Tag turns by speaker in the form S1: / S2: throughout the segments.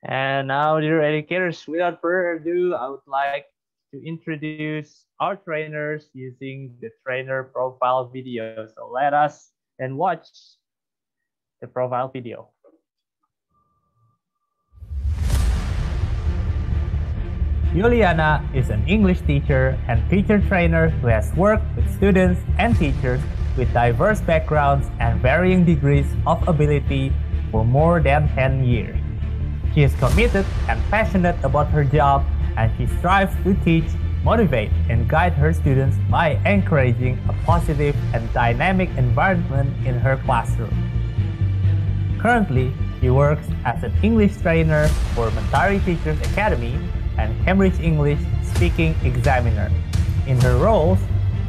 S1: And now, dear educators, without further ado, I would like to introduce our trainers using the trainer profile video. So let us then watch the profile video. Yuliana is an English teacher and teacher trainer who has worked with students and teachers with diverse backgrounds and varying degrees of ability for more than 10 years. She is committed and passionate about her job, and she strives to teach, motivate, and guide her students by encouraging a positive and dynamic environment in her classroom. Currently, she works as an English trainer for Mentari Teachers Academy and Cambridge English Speaking Examiner. In her roles,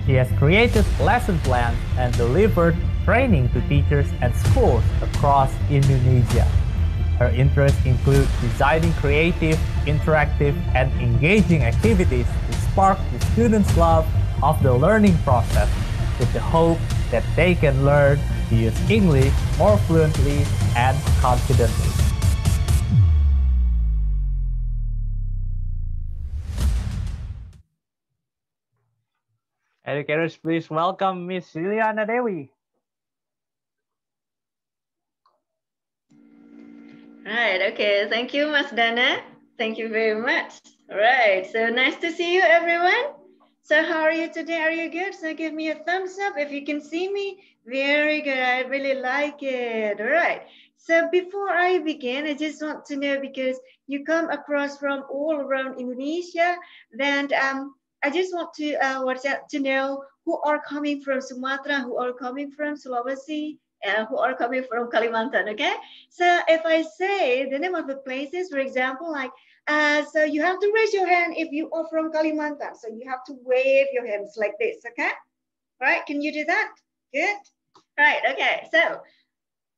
S1: she has created lesson plans and delivered training to teachers and schools across Indonesia. Her interests include designing creative, interactive, and engaging activities to spark the students' love of the learning process with the hope that they can learn to use English more fluently and confidently. Educators, please welcome Miss Yuliana Dewi.
S2: Right, okay. Thank you, Mas Dana. Thank you very much. All right, so nice to see you, everyone. So how are you today? Are you good? So give me a thumbs up if you can see me. Very good. I really like it. All right. So before I begin, I just want to know, because you come across from all around Indonesia, then I just want to to know who are coming from Sumatra, who are coming from Sulawesi, who are coming from Kalimantan. Okay. So if I say the name of the places, for example, like so you have to raise your hand if you are from Kalimantan. So you have to wave your hands like this, okay? All right, can you do that? Good. Right, okay. So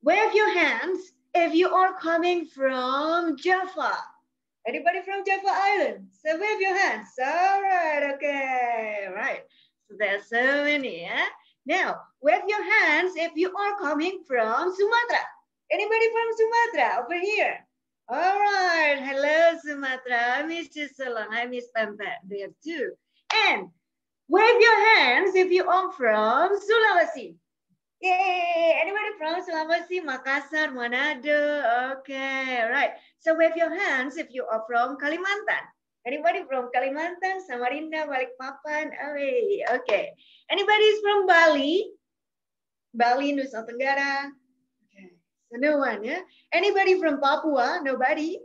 S2: wave your hands if you are coming from Java. Anybody from Java Island? So wave your hands. All right, okay, right. So there's so many, yeah? Now, wave your hands if you are coming from Sumatra. Anybody from Sumatra over here? All right, hello Sumatra. I miss you so long. I miss Pempe there too. And wave your hands if you are from Sulawesi. Yay! Anybody from Sulawesi, Makassar, Manado? Okay, all right. So wave your hands if you are from Kalimantan. Anybody from Kalimantan, Samarinda, Balikpapan? Oh, okay. Anybody is from Bali? Bali, Nusa Tenggara? Okay. So no one, yeah? Anybody from Papua? Nobody?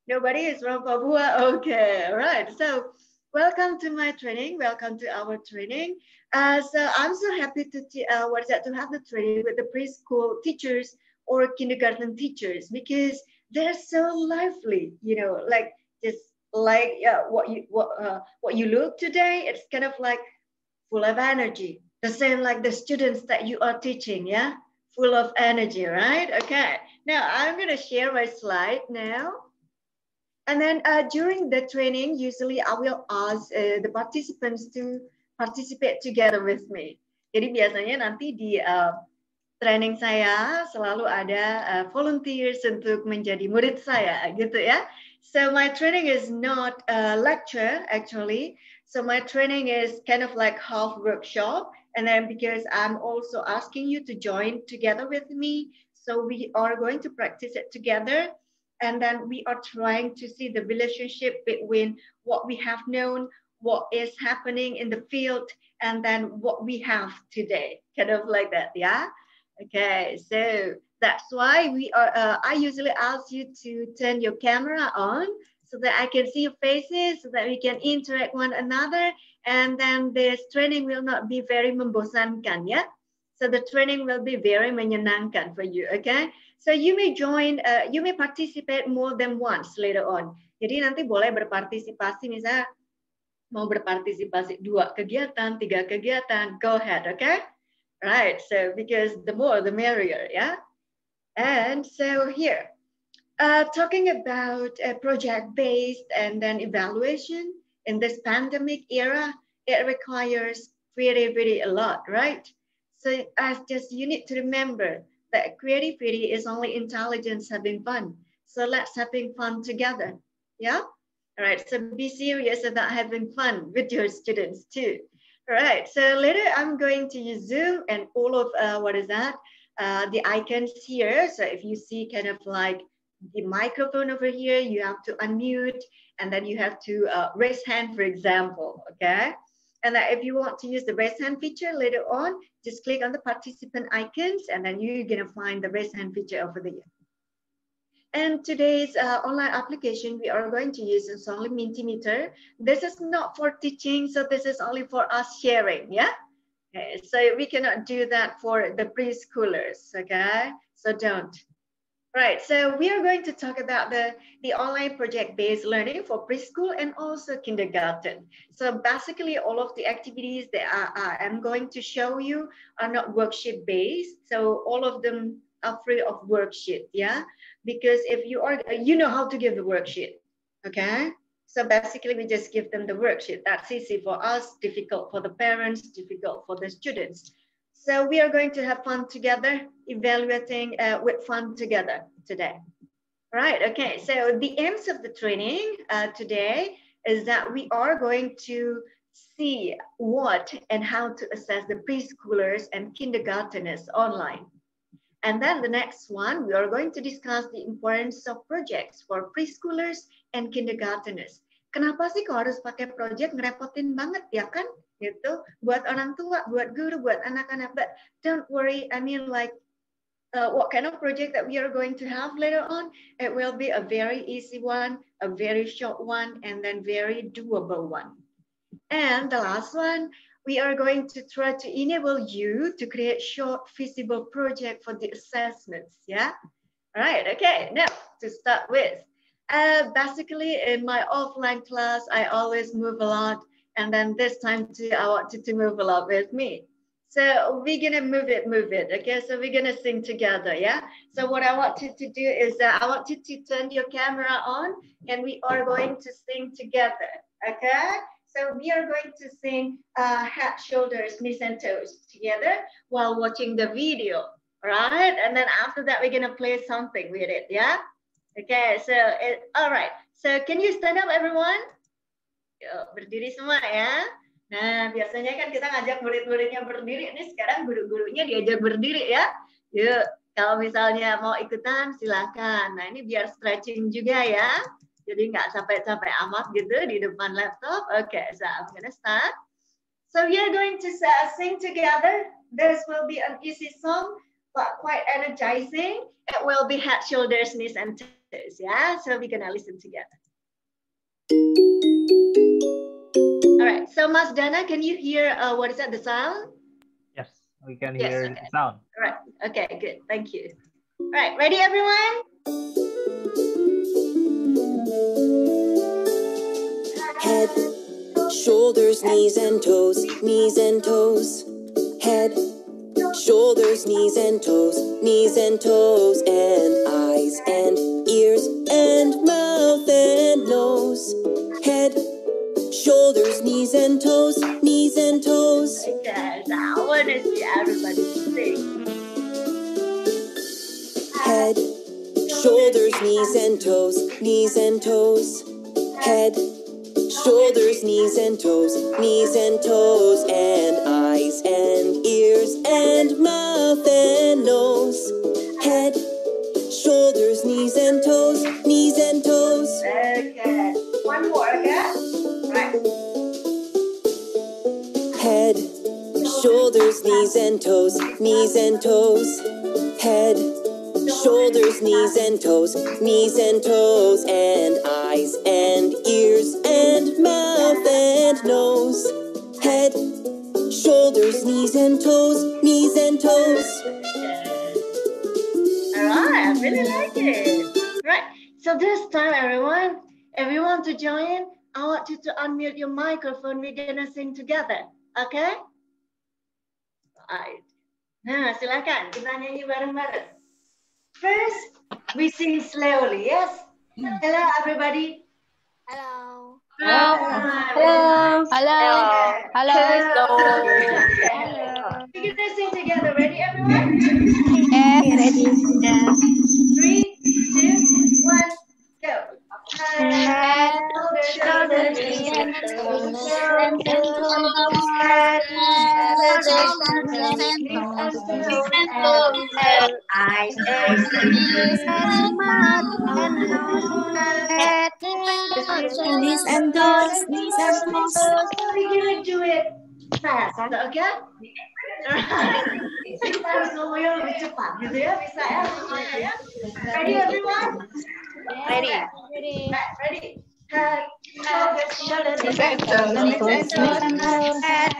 S2: Nobody is from Papua? Okay, all right. So welcome to my training. Welcome to our training. So I'm so happy to have the training with the preschool teachers or kindergarten teachers, because they're so lively, like just like what you look today. It's kind of like full of energy. The same like the students that you are teaching, yeah? Full of energy, right? Okay. Now I'm going to share my slide now. And then during the training, usually I will ask the participants to participate together with me. Jadi biasanya nanti di training saya selalu ada volunteers untuk menjadi murid saya, gitu ya. So my training is not a lecture actually. So my training is kind of like half workshop. And then because I'm also asking you to join together with me, so we are going to practice it together. And then we are trying to see the relationship between what we have known, what is happening in the field, and then what we have today, kind of like that, yeah? Okay, so that's why I usually ask you to turn your camera on so that I can see your faces, so that we can interact one another, and then this training will not be very membosankan, yeah? So the training will be very menyenangkan for you, okay? So you may join, you may participate more than once later on. Jadi nanti boleh berpartisipasi, misalnya mau berpartisipasi 2 kegiatan, 3 kegiatan, go ahead, okay? Right, so because the more, the merrier, yeah? And so here, talking about project-based and then evaluation in this pandemic era, it requires creativity a lot, right? So as just you need to remember that creativity is only intelligence having fun. So let's having fun together. Yeah. All right. So be serious about having fun with your students too. All right. So later I'm going to use Zoom and all of the icons here. So if you see kind of like the microphone over here, you have to unmute, and then you have to raise hand, for example. Okay. And then if you want to use the raise hand feature later on, just click on the participant icons, and then you're gonna find the raise hand feature over there. And today's online application we are going to use is only Mentimeter. This is not for teaching, so this is only for us sharing, yeah? Okay, so we cannot do that for the preschoolers, okay? So don't. Right, so we are going to talk about the online project-based learning for preschool and also kindergarten. So basically all of the activities that I'm going to show you are not worksheet-based. So all of them are free of worksheet, yeah? Because if you know how to give the worksheet, okay? So basically we just give them the worksheet. That's easy for us, difficult for the parents, difficult for the students. So we are going to have fun together, evaluating with fun together today. Right, okay, so the aims of the training today is that we are going to see what and how to assess the preschoolers and kindergarteners online. And then the next one, we are going to discuss the importance of projects for preschoolers and kindergarteners. Kenapa sih kalau harus pakai project ngerepotin banget ya kan? Gitu, buat orang tua, buat guru, buat anak-anak. But don't worry, I mean like what kind of project that we are going to have later on, it will be a very easy one, a very short one, and then very doable one. And the last one, we are going to try to enable you to create short feasible project for the assessments, yeah? All right, okay, now to start with. Basically in my offline class, I always move a lot, and then this time too, I want you to move a lot with me. So we're gonna move it, okay? So we're gonna sing together, yeah? So what I want you to do is I want you to turn your camera on, and we are going to sing together, okay? So we are going to sing head, shoulders, knees, and toes together while watching the video, right? And then after that, we're gonna play something with it, yeah? Okay, so all right. So can you stand up, everyone? Yuk, berdiri semua ya. Nah, biasanya kan kita ngajak murid-muridnya berdiri. Nih sekarang guru-gurunya diajak berdiri ya. Yuk, kalau misalnya mau ikutan silakan. Nah ini biar stretching juga ya. Jadi nggak capek-capek amat gitu di depan laptop. Okay, so I'm gonna start. So we are going to sing together. This will be an easy song, but quite energizing. It will be head, shoulders, knees, and toes. Yeah, so we're gonna listen together. All right. So Mas Dana, can you hear what is that? The sound?
S1: Yes, we can hear the sound.
S2: All right. Okay. Good. Thank you. All right. Ready, everyone?
S3: Head, shoulders, knees and toes, knees and toes. Head, shoulders, knees and toes, knees and toes, and eyes and ears and mouth and nose. Head, shoulders, knees and toes, knees and toes.
S2: Okay, so I want to see everybody sing.
S3: Head, shoulders, knees and toes, knees and toes. Head, shoulders, knees and toes, knees and toes, and eyes and ears and mouth and nose. Head, shoulders, knees and toes, knees and toes.
S2: Okay, one more, okay? Right.
S3: Head, shoulders, knees and toes, knees and toes. Head, shoulders, knees and toes, knees and toes, and eyes and ears and mouth and nose. Head, shoulders, knees and toes, knees and toes.
S2: All right, I really like it. Right, so this time, everyone to join, I want you to unmute your microphone. We're gonna sing together, okay? Right. Nah, silakan kita nyanyi bareng-bareng. First, we sing slowly, yes? Hello, everybody.
S4: Hello.
S2: Hello.
S4: Hello. Hello.
S2: We're gonna sing together. Ready, everyone?
S4: Yes, ready.
S2: Yes. 3, 2, 1.
S4: Head, shoulders, knees and toes. Head, shoulders, knees and toes. And eyes, ears and mouth and nose. Head, knees and toes, knees and toes.
S2: We're gonna do it fast, okay? Alright. Kita harus ngomongnya lebih cepat gitu ya, bisa ya semuanya ya. Ready everyone?
S4: Ready.
S2: Ready. Head, shoulders, knees and toes. Head,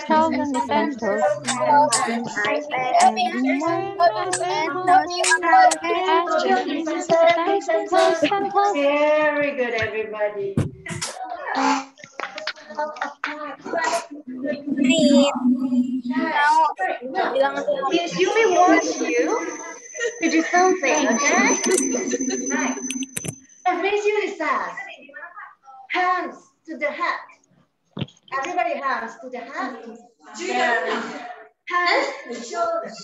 S2: shoulders, knees and toes. Eyes, very good, everybody. Miss Yumi wants you to do something, okay? Right. And Miss Yumi says, hands to the head. Everybody hands to the head. Hands to shoulders.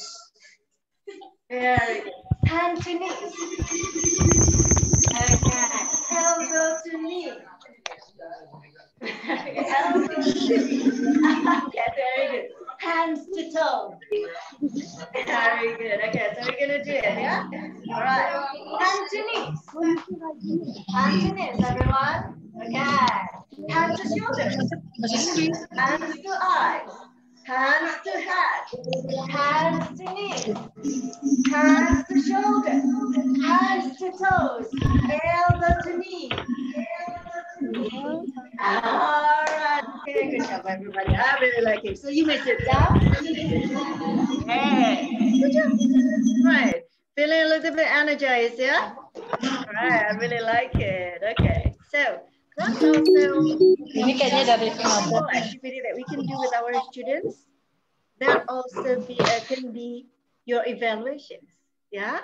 S2: Very good. Hand to knees. Okay. Elbow to knee. Elbow to knee. Okay, very good. Hands to toe. Very good. Okay, so we're gonna do it, yeah? All right. Hand to knees. Hand to knees, everyone. Okay. Hand to shoulders. Hands to eyes. Hands to head. Hands to knees. Hands to shoulders. Hands to toes. Elbow to knee. All right. Okay, good job, everybody. I really like it. So you may sit down. Hey, good job. Right. Feeling a little bit energized, yeah? All right. I really like it. Okay. So that's also
S5: Ini kayaknya dari
S2: simple activity that we can do with our students. That also can be your evaluations. Yeah,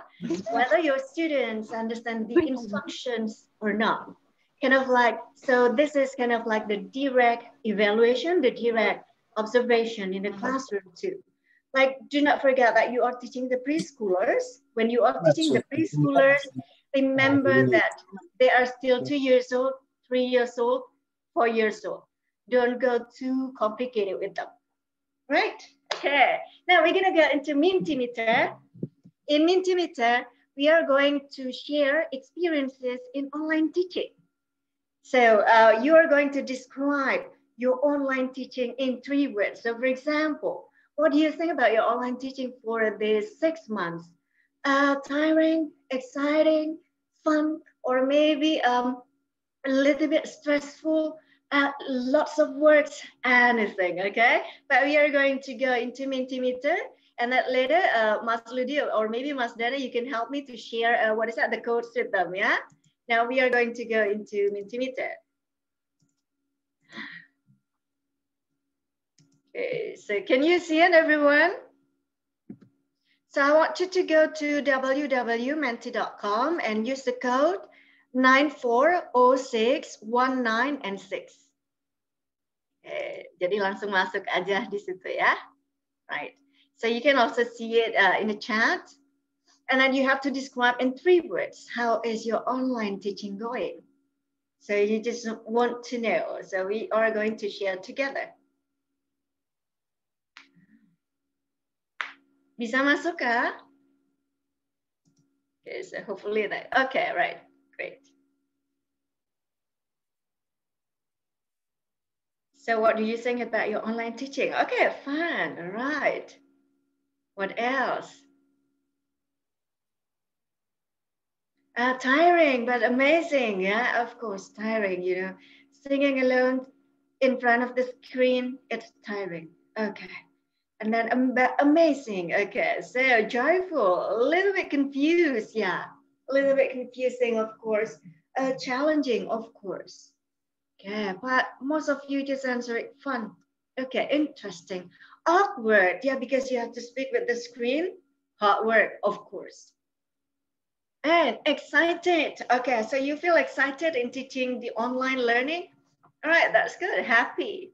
S2: whether your students understand the instructions or not. Kind of like, so this is kind of like the direct evaluation, the direct observation in the classroom too. Like, do not forget that you are teaching the preschoolers. When you are teaching the preschoolers, remember that they are still 2 years old, 3 years old, 4 years old. Don't go too complicated with them. Right? Okay. Now we're going to go into Mentimeter. In Mentimeter, we are going to share experiences in online teaching. So you are going to describe your online teaching in 3 words. So for example, what do you think about your online teaching for these 6 months? Tiring, exciting, fun, or maybe a little bit stressful, lots of words, anything, okay? But we are going to go into Mentimeter, and then later, Mas Ludi or maybe Mas Dana, you can help me to share, what is that, the codes with them, yeah? Now we are going to go into Mentimeter. Okay, so can you see it, everyone? So I want you to go to www.menti.com and use the code 940619 and 6. Jadi langsung masuk aja di situ ya. Right. So you can also see it in the chat. And then you have to describe in 3 words, how is your online teaching going? So you just want to know. So we are going to share together. Bisa masuk kah? Okay, so hopefully that, okay, right, great. So what do you think about your online teaching? Okay, fun, all right. What else? Tiring, but amazing, yeah, of course, tiring, you know. Singing alone in front of the screen, it's tiring, okay. And then amazing, okay, so joyful, a little bit confused, yeah. A little bit confusing, of course. Challenging, of course. Okay, but most of you just answer it fun. Okay, interesting. Awkward, yeah, because you have to speak with the screen. Hard work, of course. And excited. Okay, so you feel excited in teaching the online learning? All right, that's good. Happy.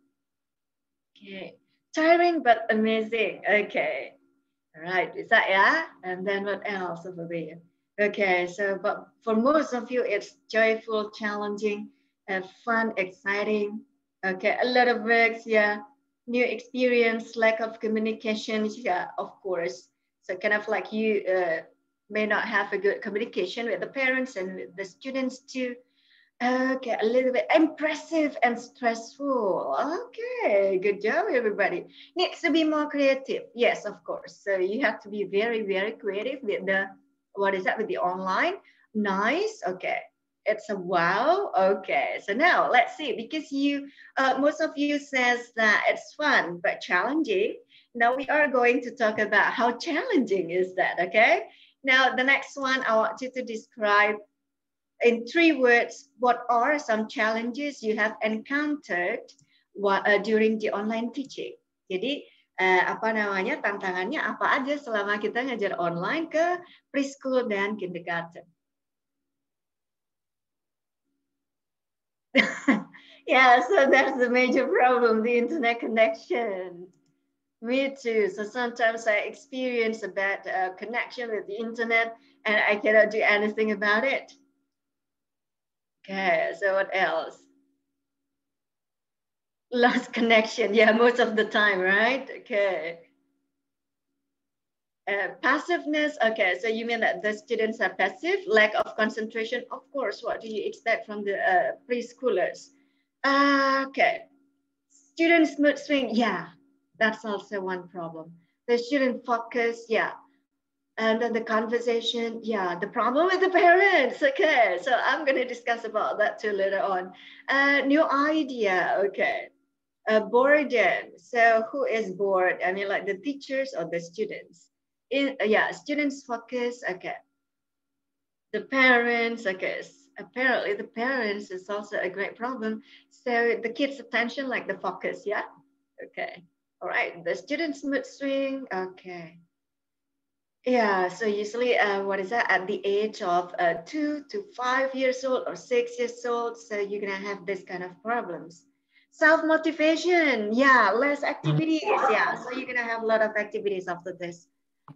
S2: Okay. Tiring but amazing. Okay. All right, is that yeah? And then what else over there? Okay, so but for most of you, it's joyful, challenging, fun, exciting. Okay, a lot of works, yeah, new experience, lack of communication, yeah, of course. So kind of like you may not have a good communication with the parents and with the students too. Okay, a little bit impressive and stressful. Okay, good job, everybody. Needs to be more creative. Yes, of course. So you have to be very, very creative with the, what is that, with the online? Nice. Okay. It's a wow. Okay. So now let's see, because you, most of you says that it's fun, but challenging. Now we are going to talk about how challenging is that. Okay. Now the next one, I want you to describe in 3 words, what are some challenges you have encountered during the online teaching? Jadi, apa namanya, tantangannya apa aja selama kita ngajar online ke preschool dan kindergarten? Yeah, so that's the major problem, the internet connection. Me too. So sometimes I experience a bad connection with the internet and I cannot do anything about it. Okay, so what else? Lost connection, yeah, most of the time, right? Okay. Passiveness, okay, so you mean that the students are passive, lack of concentration? Of course, what do you expect from the preschoolers? Okay, students mood swing, yeah, that's also one problem. The student focus, yeah. And then the conversation, yeah, the problem with the parents, okay. So I'm gonna discuss about that too later on. New idea, okay. Boredom. So who is bored? I mean, like the teachers or the students? Yeah, students focus. Okay. The parents. Okay. Apparently, the parents is also a great problem. So the kids' attention, like the focus. Yeah. Okay. All right. The students' mood swing. Okay. Yeah, so usually, what is that, at the age of 2 to 5 years old or 6 years old, so you're gonna have this kind of problems. Self-motivation, yeah, less activities, yeah, so you're gonna have a lot of activities after this.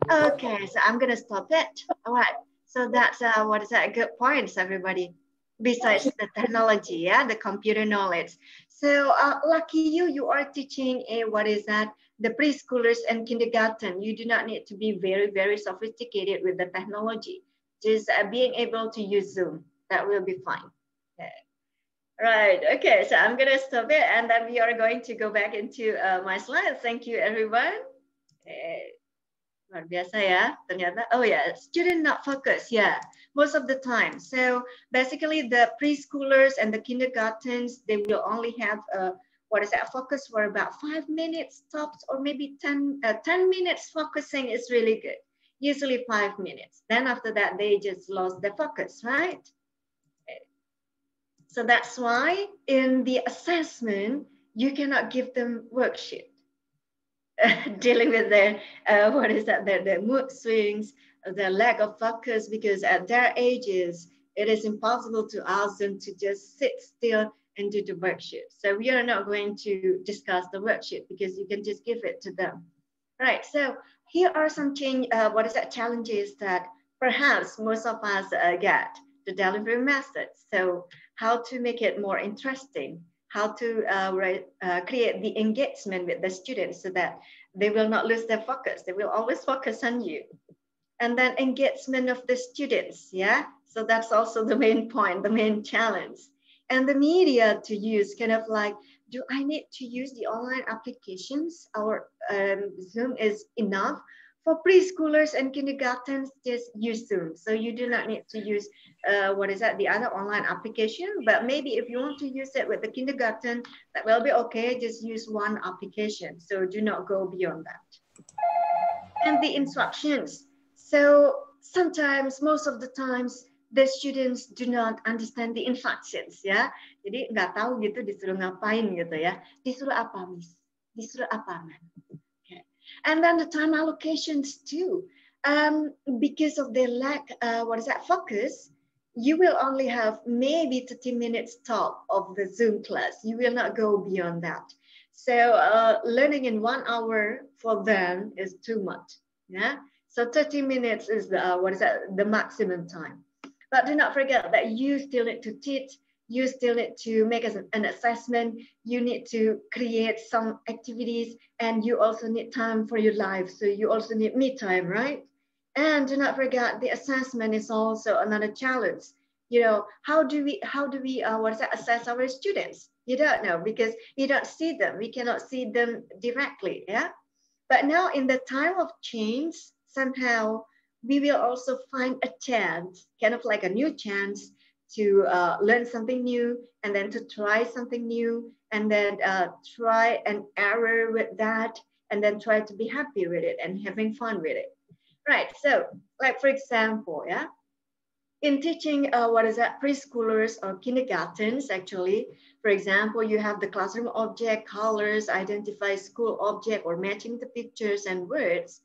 S2: Okay, so I'm gonna stop it. All right, so that's, what is that, good points, everybody. Besides the technology, yeah, the computer knowledge. So lucky you, you are teaching a, what is that, the preschoolers and kindergarten. You do not need to be very, very sophisticated with the technology. Just being able to use Zoom, that will be fine. Okay. Right, okay, so I'm gonna stop it and then we are going to go back into my slides. Thank you, everyone. Okay. Luar biasa ya, ternyata, oh yeah, student not focused, yeah, most of the time. So basically the preschoolers and the kindergartens, they will only have what is that, focus for about 5 minutes tops, or maybe 10 minutes focusing is really good. Usually 5 minutes. Then after that, they just lost their focus, right? Okay. So that's why in the assessment, you cannot give them worksheet. Dealing with their what is that, their mood swings, their lack of focus, because at their ages it is impossible to ask them to just sit still and do the worksheet. So we are not going to discuss the worksheet because you can just give it to them. Right, so here are some challenges that perhaps most of us get, the delivery methods. So how to make it more interesting, how to create the engagement with the students so that they will not lose their focus. They will always focus on you. And then engagement of the students, yeah? So that's also the main point, the main challenge. And the media to use, kind of like, do I need to use the online applications? Our Zoom is enough. For preschoolers and kindergartens, just use Zoom. So you do not need to use, the other online application. But maybe if you want to use it with the kindergarten, that will be okay. Just use one application. So do not go beyond that. And the instructions. So sometimes, most of the times, the students do not understand the instructions, ya. Jadi nggak tahu gitu disuruh ngapain gitu ya. Disuruh apa, Miss? Disuruh apa, Man? Okay. And then the time allocations too. Because of the lack, focus, you will only have maybe 30 minutes top of the Zoom class. You will not go beyond that. So learning in 1 hour for them is too much. Yeah. So 30 minutes is the maximum time. But do not forget that you still need to teach, you still need to make an assessment, you need to create some activities, and you also need time for your life. So you also need me time, right? And do not forget the assessment is also another challenge. You know, how do we assess our students? You don't know because you don't see them. We cannot see them directly, yeah? But now in the time of change, somehow we will also find a chance, kind of like a new chance to learn something new and then to try something new and then try an error with that and then try to be happy with it and having fun with it. Right, so like for example, yeah, in teaching preschoolers or kindergartens actually, for example, you have the classroom object, colors, identify school object or matching the pictures and words,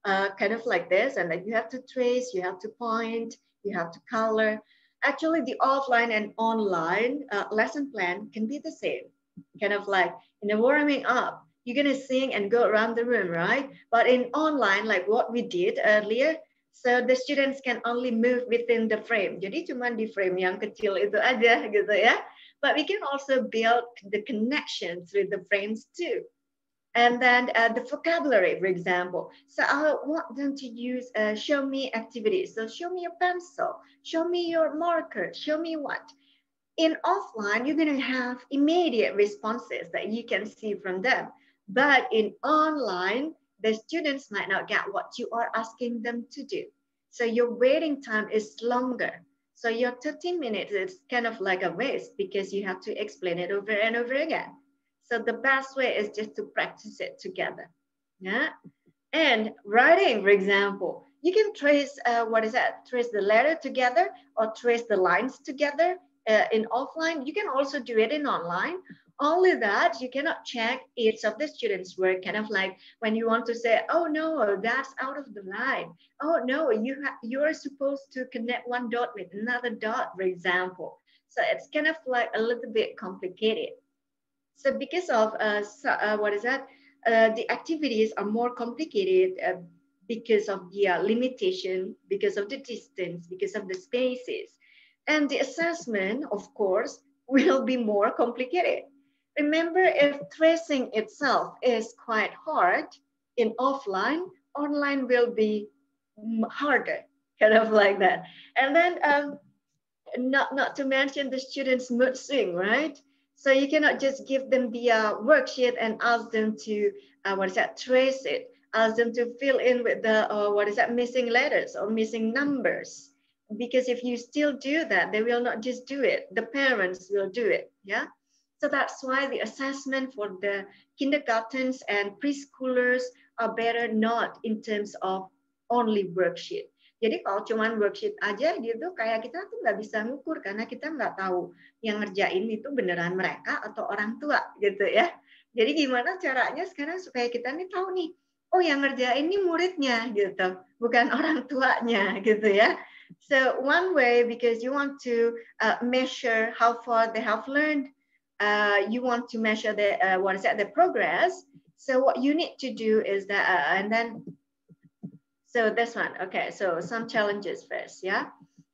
S2: kind of like this, and then you have to trace, you have to point, you have to color. Actually the offline and online lesson plan can be the same, kind of like in the warming up you're gonna sing and go around the room, right? But in online, like what we did earlier, so the students can only move within the frame. Jadi cuma di frame yang kecil itu aja gitu ya. But we can also build the connections with the frames too. And then the vocabulary, for example. So I want them to use show me activities. So show me your pencil, show me your marker, show me what. In offline, you're going to have immediate responses that you can see from them. But in online, the students might not get what you are asking them to do. So your waiting time is longer. So your 13 minutes is kind of like a waste because you have to explain it over and over again. So the best way is just to practice it together. Yeah. And writing, for example, you can trace, trace the letter together or trace the lines together in offline. You can also do it in online. Only that you cannot check each of the students' work, kind of like when you want to say, oh no, that's out of the line. Oh no, you are supposed to connect one dot with another dot, for example. So it's kind of like a little bit complicated. So because of the activities are more complicated because of the limitation, because of the distance, because of the spaces. And the assessment, of course, will be more complicated. Remember, if tracing itself is quite hard in offline, online will be harder, kind of like that. And then not to mention the students' mood swing, right? So you cannot just give them the worksheet and ask them to, trace it, ask them to fill in with the, missing letters or missing numbers. Because if you still do that, they will not just do it, the parents will do it, yeah? So that's why the assessment for the kindergartens and preschoolers are better not in terms of only worksheet. Jadi kalau cuman worksheet aja gitu, kayak kita tuh nggak bisa ngukur karena kita nggak tahu yang ngerjain itu beneran mereka atau orang tua gitu ya. Jadi gimana caranya sekarang supaya kita nih tahu nih, oh yang ngerjain ini muridnya gitu, bukan orang tuanya gitu ya. So one way, because you want to measure how far they have learned, you want to measure the the progress. So what you need to do is that, and then. So this one, okay, so some challenges first, ya.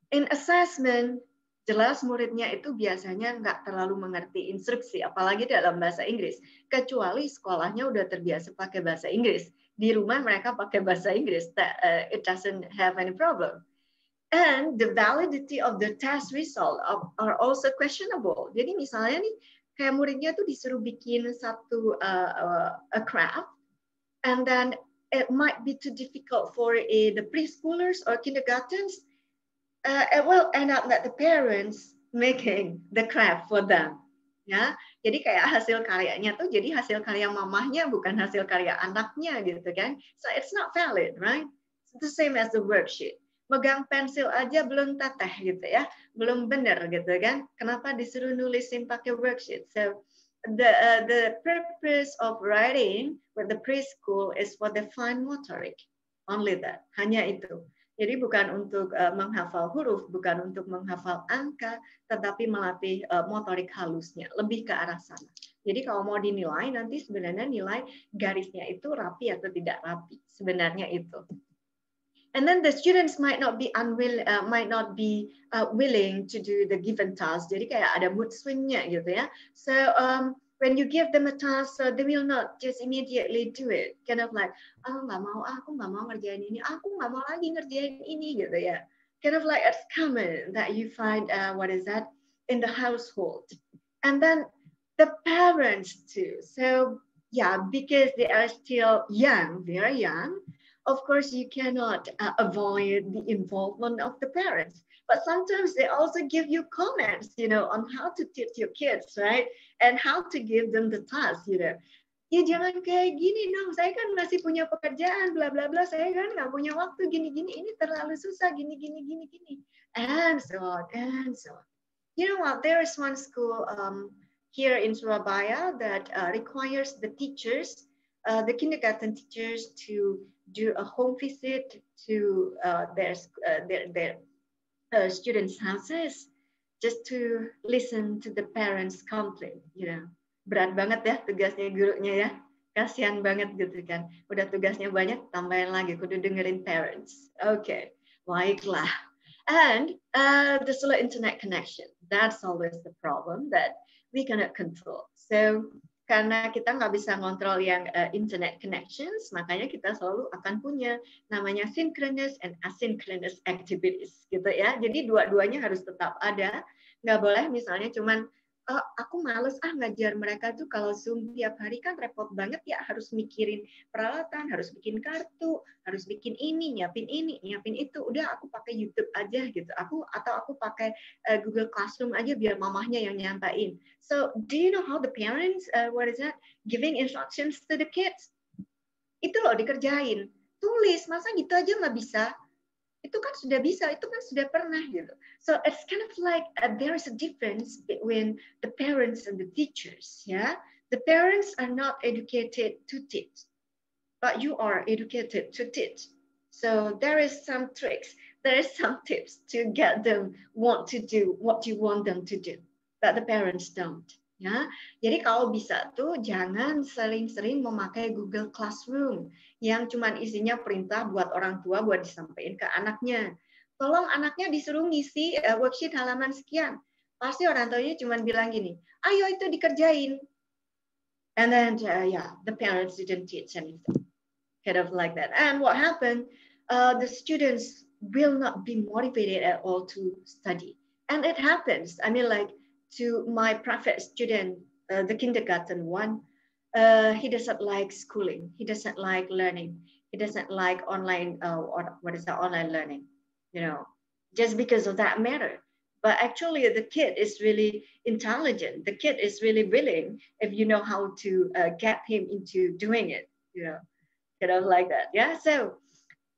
S2: In assessment, jelas muridnya itu biasanya nggak terlalu mengerti instruksi, apalagi dalam bahasa Inggris. Kecuali sekolahnya udah terbiasa pakai bahasa Inggris. Di rumah mereka pakai bahasa Inggris, it doesn't have any problem. And the validity of the test result are also questionable. Jadi misalnya nih, kayak muridnya tuh disuruh bikin satu a craft, and then it might be too difficult for the preschoolers or kindergartens. It will end up that the parents making the craft for them. Ya, jadi kayak hasil karyanya tuh jadi hasil karya mamahnya bukan hasil karya anaknya gitu kan. So it's not valid, right? It's the same as the worksheet. Megang pensil aja belum teteh gitu ya, belum benar gitu kan. Kenapa disuruh nulisin pakai worksheet? So the purpose of writing with the preschool is for the fine motoric, only that, hanya itu. Jadi bukan untuk menghafal huruf, bukan untuk menghafal angka, tetapi melatih motorik halusnya, lebih ke arah sana. Jadi kalau mau dinilai nanti sebenarnya nilai garisnya itu rapi atau tidak rapi, sebenarnya itu. And then the students might not be willing to do the given task. Jadi kayak ada mood swingnya gitu ya. So when you give them a task, so they will not just immediately do it. Kind of like, oh nggak mau, aku nggak mau ngerjain ini, aku nggak mau lagi ngerjain ini gitu ya. Kind of like it's common that you find in the household. And then the parents too. So yeah, because they are still young, very young. Of course, you cannot avoid the involvement of the parents, but sometimes they also give you comments, on how to teach your kids, right? And how to give them the task, Ya jangan kayak gini dong, saya kan masih punya pekerjaan, bla bla bla, saya kan nggak punya waktu gini-gini, ini terlalu susah, gini-gini, gini-gini, and so on, and so on. You know what, there is one school here in Surabaya that requires the teachers, the kindergarten teachers to do a home visit to their students' houses just to listen to the parents' complaint. Berat banget ya tugasnya gurunya ya, kasihan banget gitu kan. Udah tugasnya banyak, tambahin lagi kudu dengerin parents. Okay, baiklah. And the slow internet connection, that's always the problem that we cannot control. So karena kita nggak bisa ngontrol yang internet connections, makanya kita selalu akan punya namanya synchronous and asynchronous activities, gitu ya. Jadi dua-duanya harus tetap ada. Nggak boleh misalnya cuman, aku males ngajar mereka tuh kalau Zoom tiap hari kan repot banget ya, harus mikirin peralatan, harus bikin kartu, harus bikin ini, nyiapin itu. Udah aku pakai YouTube aja gitu. Atau aku pakai Google Classroom aja biar mamahnya yang nyampain. So, do you know how the parents giving instructions to the kids? Itu loh dikerjain. Tulis, masa gitu aja nggak bisa? Itu kan sudah bisa, itu kan sudah pernah gitu. So it's kind of like there is a difference between the parents and the teachers. Yeah, the parents are not educated to teach, but you are educated to teach. So there is some tricks, there is some tips to get them want to do what you want them to do, but the parents don't. Ya, jadi kalau bisa tuh jangan sering-sering memakai Google Classroom yang cuman isinya perintah buat orang tua buat disampaikan ke anaknya. Tolong anaknya disuruh ngisi worksheet halaman sekian. Pasti orang tuanya cuman bilang gini, ayo itu dikerjain. And then the parents didn't teach anything. Kind of like that. And what happened? The students will not be motivated at all to study. And it happens. I mean, like, to my private student, the kindergarten one, he doesn't like schooling. He doesn't like learning. He doesn't like online, online learning, just because of that matter. But actually the kid is really intelligent. The kid is really willing if you know how to get him into doing it, kind of like that. Yeah. So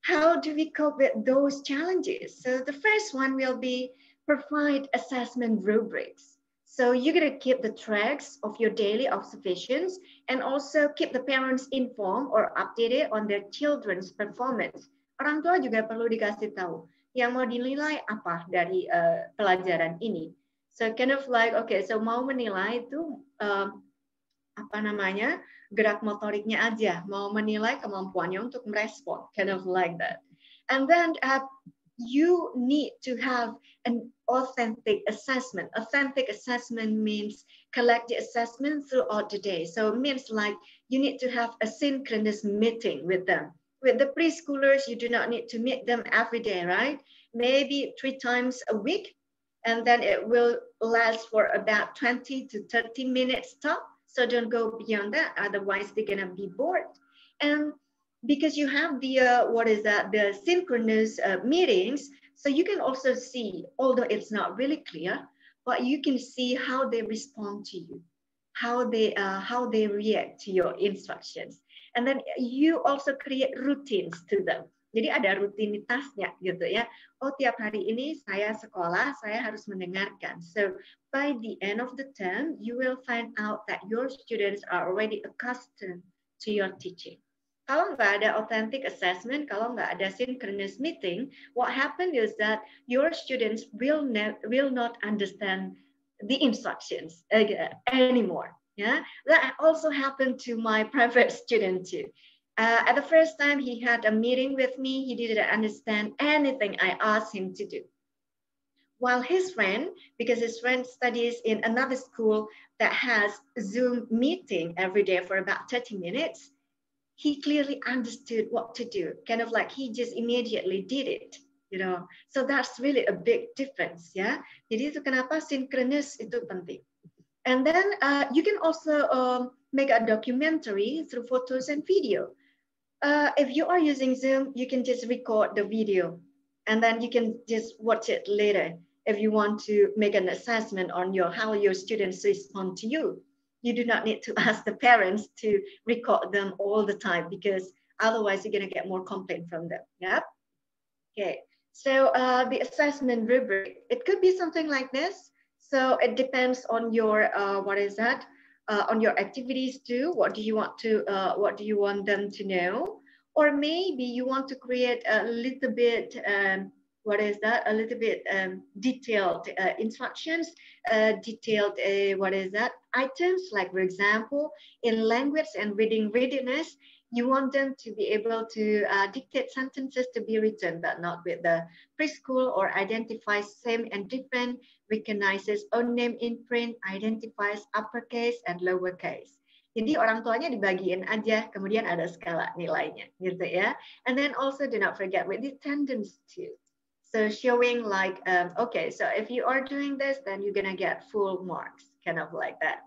S2: how do we cope with those challenges? So the first one will be provide assessment rubrics. So you're going to keep the tracks of your daily observations and also keep the parents informed or updated on their children's performance. Orang tua juga perlu dikasih tahu yang mau dinilai apa dari pelajaran ini. So kind of like, okay, so mau menilai itu gerak motoriknya aja, mau menilai kemampuannya untuk merespon, kind of like that. And then you need to have an authentic assessment. Authentic assessment means collect the assessment throughout the day. So it means like you need to have a synchronous meeting with them. With the preschoolers, you do not need to meet them every day, right? Maybe 3 times a week, and then it will last for about 20 to 30 minutes top. So don't go beyond that, otherwise they're gonna be bored. And because you have the synchronous meetings, so you can also see, although it's not really clear, but you can see how they respond to you, how they react to your instructions. And then you also create routines to them. Jadi ada rutinitasnya gitu ya. Oh, tiap hari ini saya sekolah, saya harus mendengarkan. So by the end of the term, you will find out that your students are already accustomed to your teaching. Kalau nggak ada authentic assessment, kalau nggak ada synchronous meeting, what happens is that your students will not understand the instructions anymore. Yeah, that also happened to my private student too. At the first time he had a meeting with me, he didn't understand anything I asked him to do. While his friend, because his friend studies in another school that has Zoom meeting every day for about 30 minutes, he clearly understood what to do. Kind of like he just immediately did it, you know. So that's really a big difference, ya. Jadi itu kenapa synchronous itu penting. And then you can also make a documentary through photos and video. If you are using Zoom, you can just record the video and then you can just watch it later. If you want to make an assessment on how your students respond to you, you do not need to ask the parents to record them all the time because otherwise you're going to get more complaint from them. Yeah. Okay. So the assessment rubric, it could be something like this. So it depends on your on your activities too. What do you want them to know? Or maybe you want to create a little bit a little bit detailed instructions, detailed items, like for example in language and reading readiness. You want them to be able to dictate sentences to be written, but not with the preschool, or identifies same and different, recognizes own name in print, identifies uppercase and lowercase. Jadi orang tuanya dibagiin aja, kemudian ada skala nilainya, gitu ya. And then also do not forget with the attendance too. So showing like, okay, so if you are doing this, then you're gonna get full marks, kind of like that.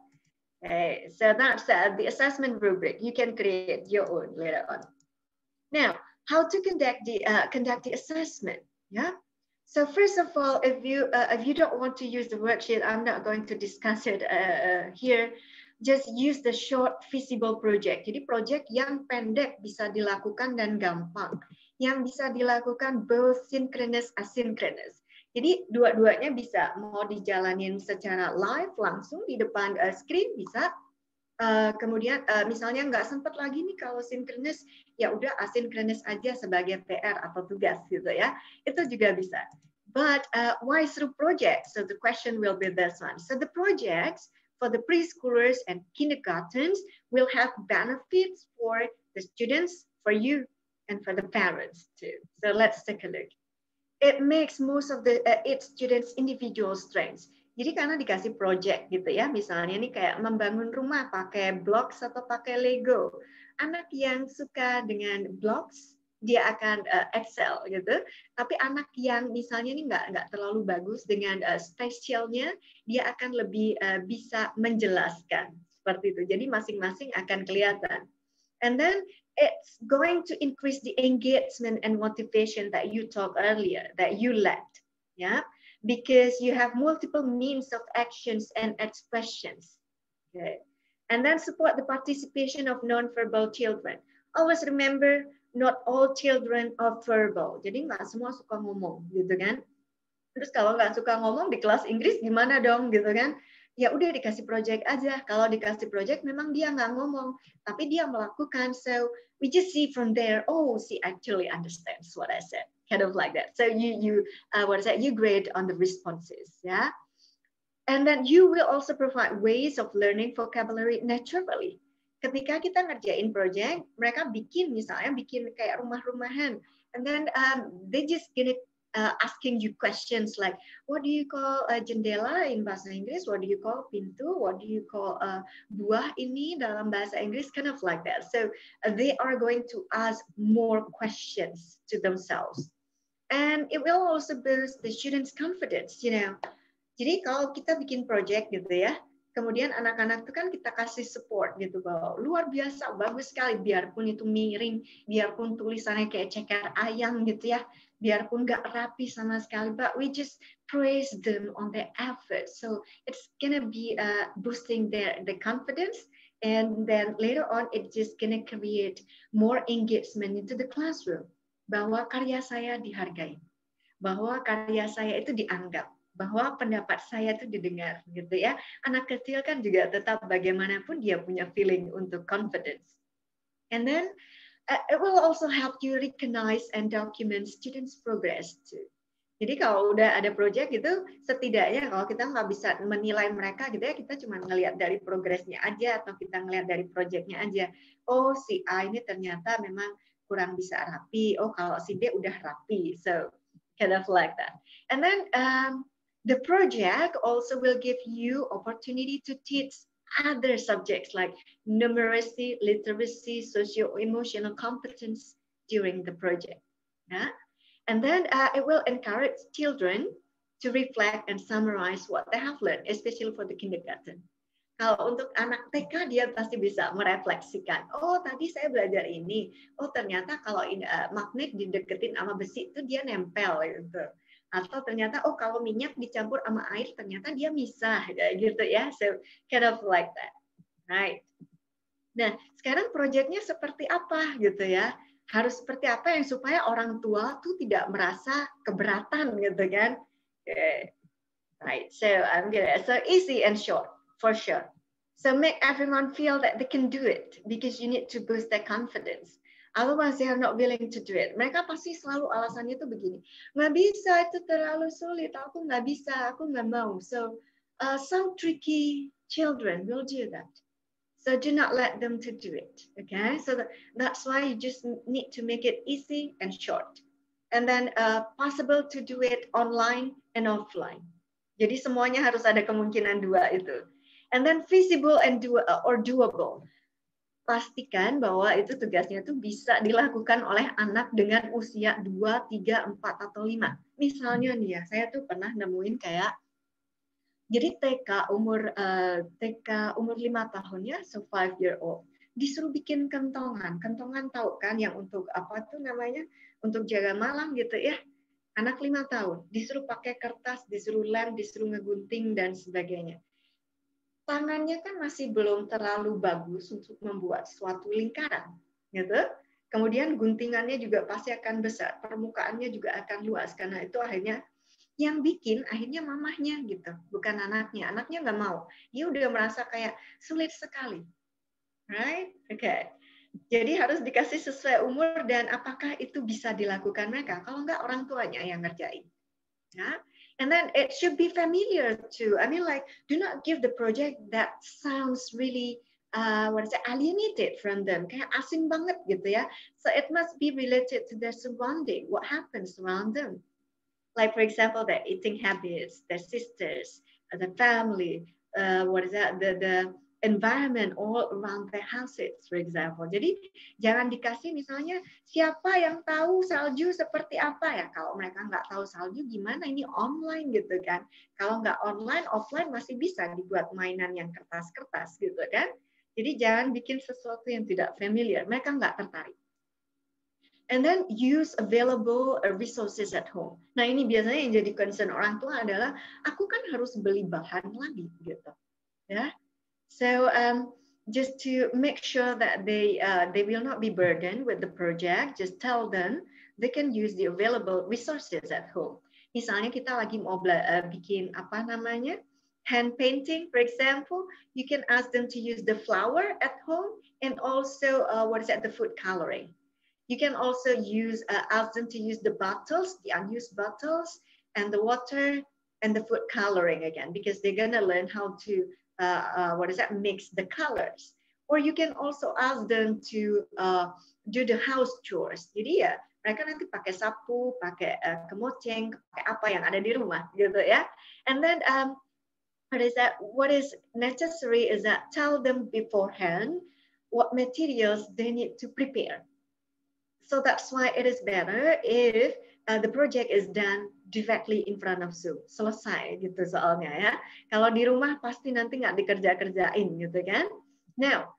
S2: Okay, so that's the assessment rubric. You can create your own later on. Now, how to conduct the assessment? Yeah. So first of all, if you don't want to use the worksheet, I'm not going to discuss it here. Just use the short feasible project. Jadi project yang pendek bisa dilakukan dan gampang, yang bisa dilakukan both synchronous asynchronous. Jadi dua-duanya bisa, mau dijalanin secara live langsung di depan screen bisa. Kemudian misalnya nggak sempat lagi nih kalau synchronous, ya udah asynchronous aja sebagai PR atau tugas gitu ya. Itu juga bisa. But why through projects? So the question will be this one. So the projects for the preschoolers and kindergartens will have benefits for the students, for you, and for the parents too. So let's take a look. It makes most of its students individual strengths. Jadi karena dikasih project gitu ya, misalnya nih kayak membangun rumah pakai blocks atau pakai Lego. Anak yang suka dengan blocks, dia akan excel gitu. Tapi anak yang misalnya nih nggak terlalu bagus dengan spatialnya, dia akan lebih bisa menjelaskan seperti itu. Jadi masing-masing akan kelihatan. And then it's going to increase the engagement and motivation that you talked earlier, that you lacked, yeah, because you have multiple means of actions and expressions. Okay. And then support the participation of non-verbal children. Always remember, not all children are verbal. Jadi nggak semua suka ngomong, gitu kan? Terus kalau nggak suka ngomong di kelas Inggris gimana dong, gitu kan? Ya udah dikasih project aja. Kalau dikasih project memang dia nggak ngomong, tapi dia melakukan. So we just see from there, oh, she actually understands what I said, kind of like that. So you grade on the responses, yeah. And then you will also provide ways of learning vocabulary naturally. Ketika kita ngerjain project, mereka bikin kayak rumah-rumahan, and then they just gonna asking you questions like, what do you call jendela in bahasa Inggris? What do you call pintu? What do you call buah ini dalam bahasa Inggris? Kind of like that. So they are going to ask more questions to themselves. And it will also boost the students' confidence, you know. Jadi kalau kita bikin project gitu ya, kemudian anak-anak itu kan kita kasih support gitu, bahwa luar biasa, bagus sekali, biarpun itu miring, biarpun tulisannya kayak ceker ayam gitu ya, biarpun nggak rapi sama sekali, but we just praise them on their effort. So it's gonna be boosting their confidence, and then later on it's just gonna create more engagement into the classroom, bahwa karya saya dihargai, bahwa karya saya itu dianggap, bahwa pendapat saya itu didengar, gitu ya. Anak kecil kan juga tetap bagaimanapun dia punya feeling untuk confidence. And then it will also help you recognize and document students' progress too. Jadi kalau udah ada project gitu, setidaknya kalau kita nggak bisa menilai mereka gitu ya, kita cuma ngelihat dari progresnya aja atau kita ngelihat dari projectnya aja. Oh si A ini ternyata memang kurang bisa rapi. Oh kalau si D udah rapi. So kind of like that. And then the project also will give you opportunity to teach other subjects like numeracy, literacy, socio-emotional competence during the project. Nah, and then it will encourage children to reflect and summarize what they have learned, especially for the kindergarten. Kalau untuk anak TK, dia pasti bisa merefleksikan. Oh, tadi saya belajar ini. Oh, ternyata kalau magnet dideketin sama besi itu dia nempel gitu. Atau ternyata, oh kalau minyak dicampur sama air, ternyata dia misah gitu ya. So, kind of like that. Right. Nah, sekarang proyeknya seperti apa gitu ya? Harus seperti apa yang supaya orang tua tuh tidak merasa keberatan gitu kan? Okay. Right. So I'm gonna so easy and short for sure. So make everyone feel that they can do it because you need to boost their confidence. Otherwise they are not willing to do it. Mereka pasti selalu alasannya tuh begini, nggak bisa, itu terlalu sulit, aku nggak bisa, aku nggak mau. So some tricky children will do that. So do not let them to do it, okay? So that's why you just need to make it easy and short. And then possible to do it online and offline. Jadi semuanya harus ada kemungkinan dua itu. And then feasible and doable. Pastikan bahwa itu tugasnya tuh bisa dilakukan oleh anak dengan usia 2, 3, 4, atau 5. Misalnya nih ya, saya tuh pernah nemuin kayak jadi TK umur 5 tahun ya, so 5-year-old, disuruh bikin kentongan. Kentongan tahu kan yang untuk apa tuh namanya? Untuk jaga malam gitu ya. Anak 5 tahun, disuruh pakai kertas, disuruh lem, disuruh ngegunting dan sebagainya. Tangannya kan masih belum terlalu bagus untuk membuat suatu lingkaran, gitu. Kemudian guntingannya juga pasti akan besar, permukaannya juga akan luas karena itu akhirnya yang bikin akhirnya mamahnya gitu, bukan anaknya. Anaknya nggak mau. Dia udah merasa kayak sulit sekali. Right? Okay. Jadi harus dikasih sesuai umur dan apakah itu bisa dilakukan mereka. Kalau nggak orang tuanya yang ngerjain. Yeah? And then it should be familiar too. I mean like, do not give the project that sounds really alienated from them. Kayak asing banget gitu ya. So it must be related to their surrounding. What happens around them. Like, for example, their eating habits, their sisters, the family, the environment all around their houses, for example. Jadi, jangan dikasih misalnya, siapa yang tahu salju seperti apa ya? Kalau mereka nggak tahu salju, gimana? Ini online gitu kan. Kalau nggak online, offline masih bisa dibuat mainan yang kertas-kertas gitu kan. Jadi, jangan bikin sesuatu yang tidak familiar. Mereka nggak tertarik. And then use available resources at home. Nah ini biasanya yang jadi concern orang tua adalah aku kan harus beli bahan lagi gitu, ya. So just to make sure that they will not be burdened with the project, just tell them they can use the available resources at home. Misalnya kita lagi mau bikin apa namanya hand painting, for example, you can ask them to use the flower at home and also the food coloring. You can also ask them to use the bottles, the unused bottles, and the water and the food coloring again, because they're gonna learn how to mix the colors. Or you can also ask them to do the house chores. Jadi ya mereka nanti pakai sapu, pakai kemoceng, pakai apa yang ada di rumah, gitu ya. And then what is necessary is that tell them beforehand what materials they need to prepare. So that's why it is better if the project is done directly in front of Zoom. Selesai gitu soalnya ya. Kalau di rumah pasti nanti nggak dikerja-kerjain gitu kan. Now,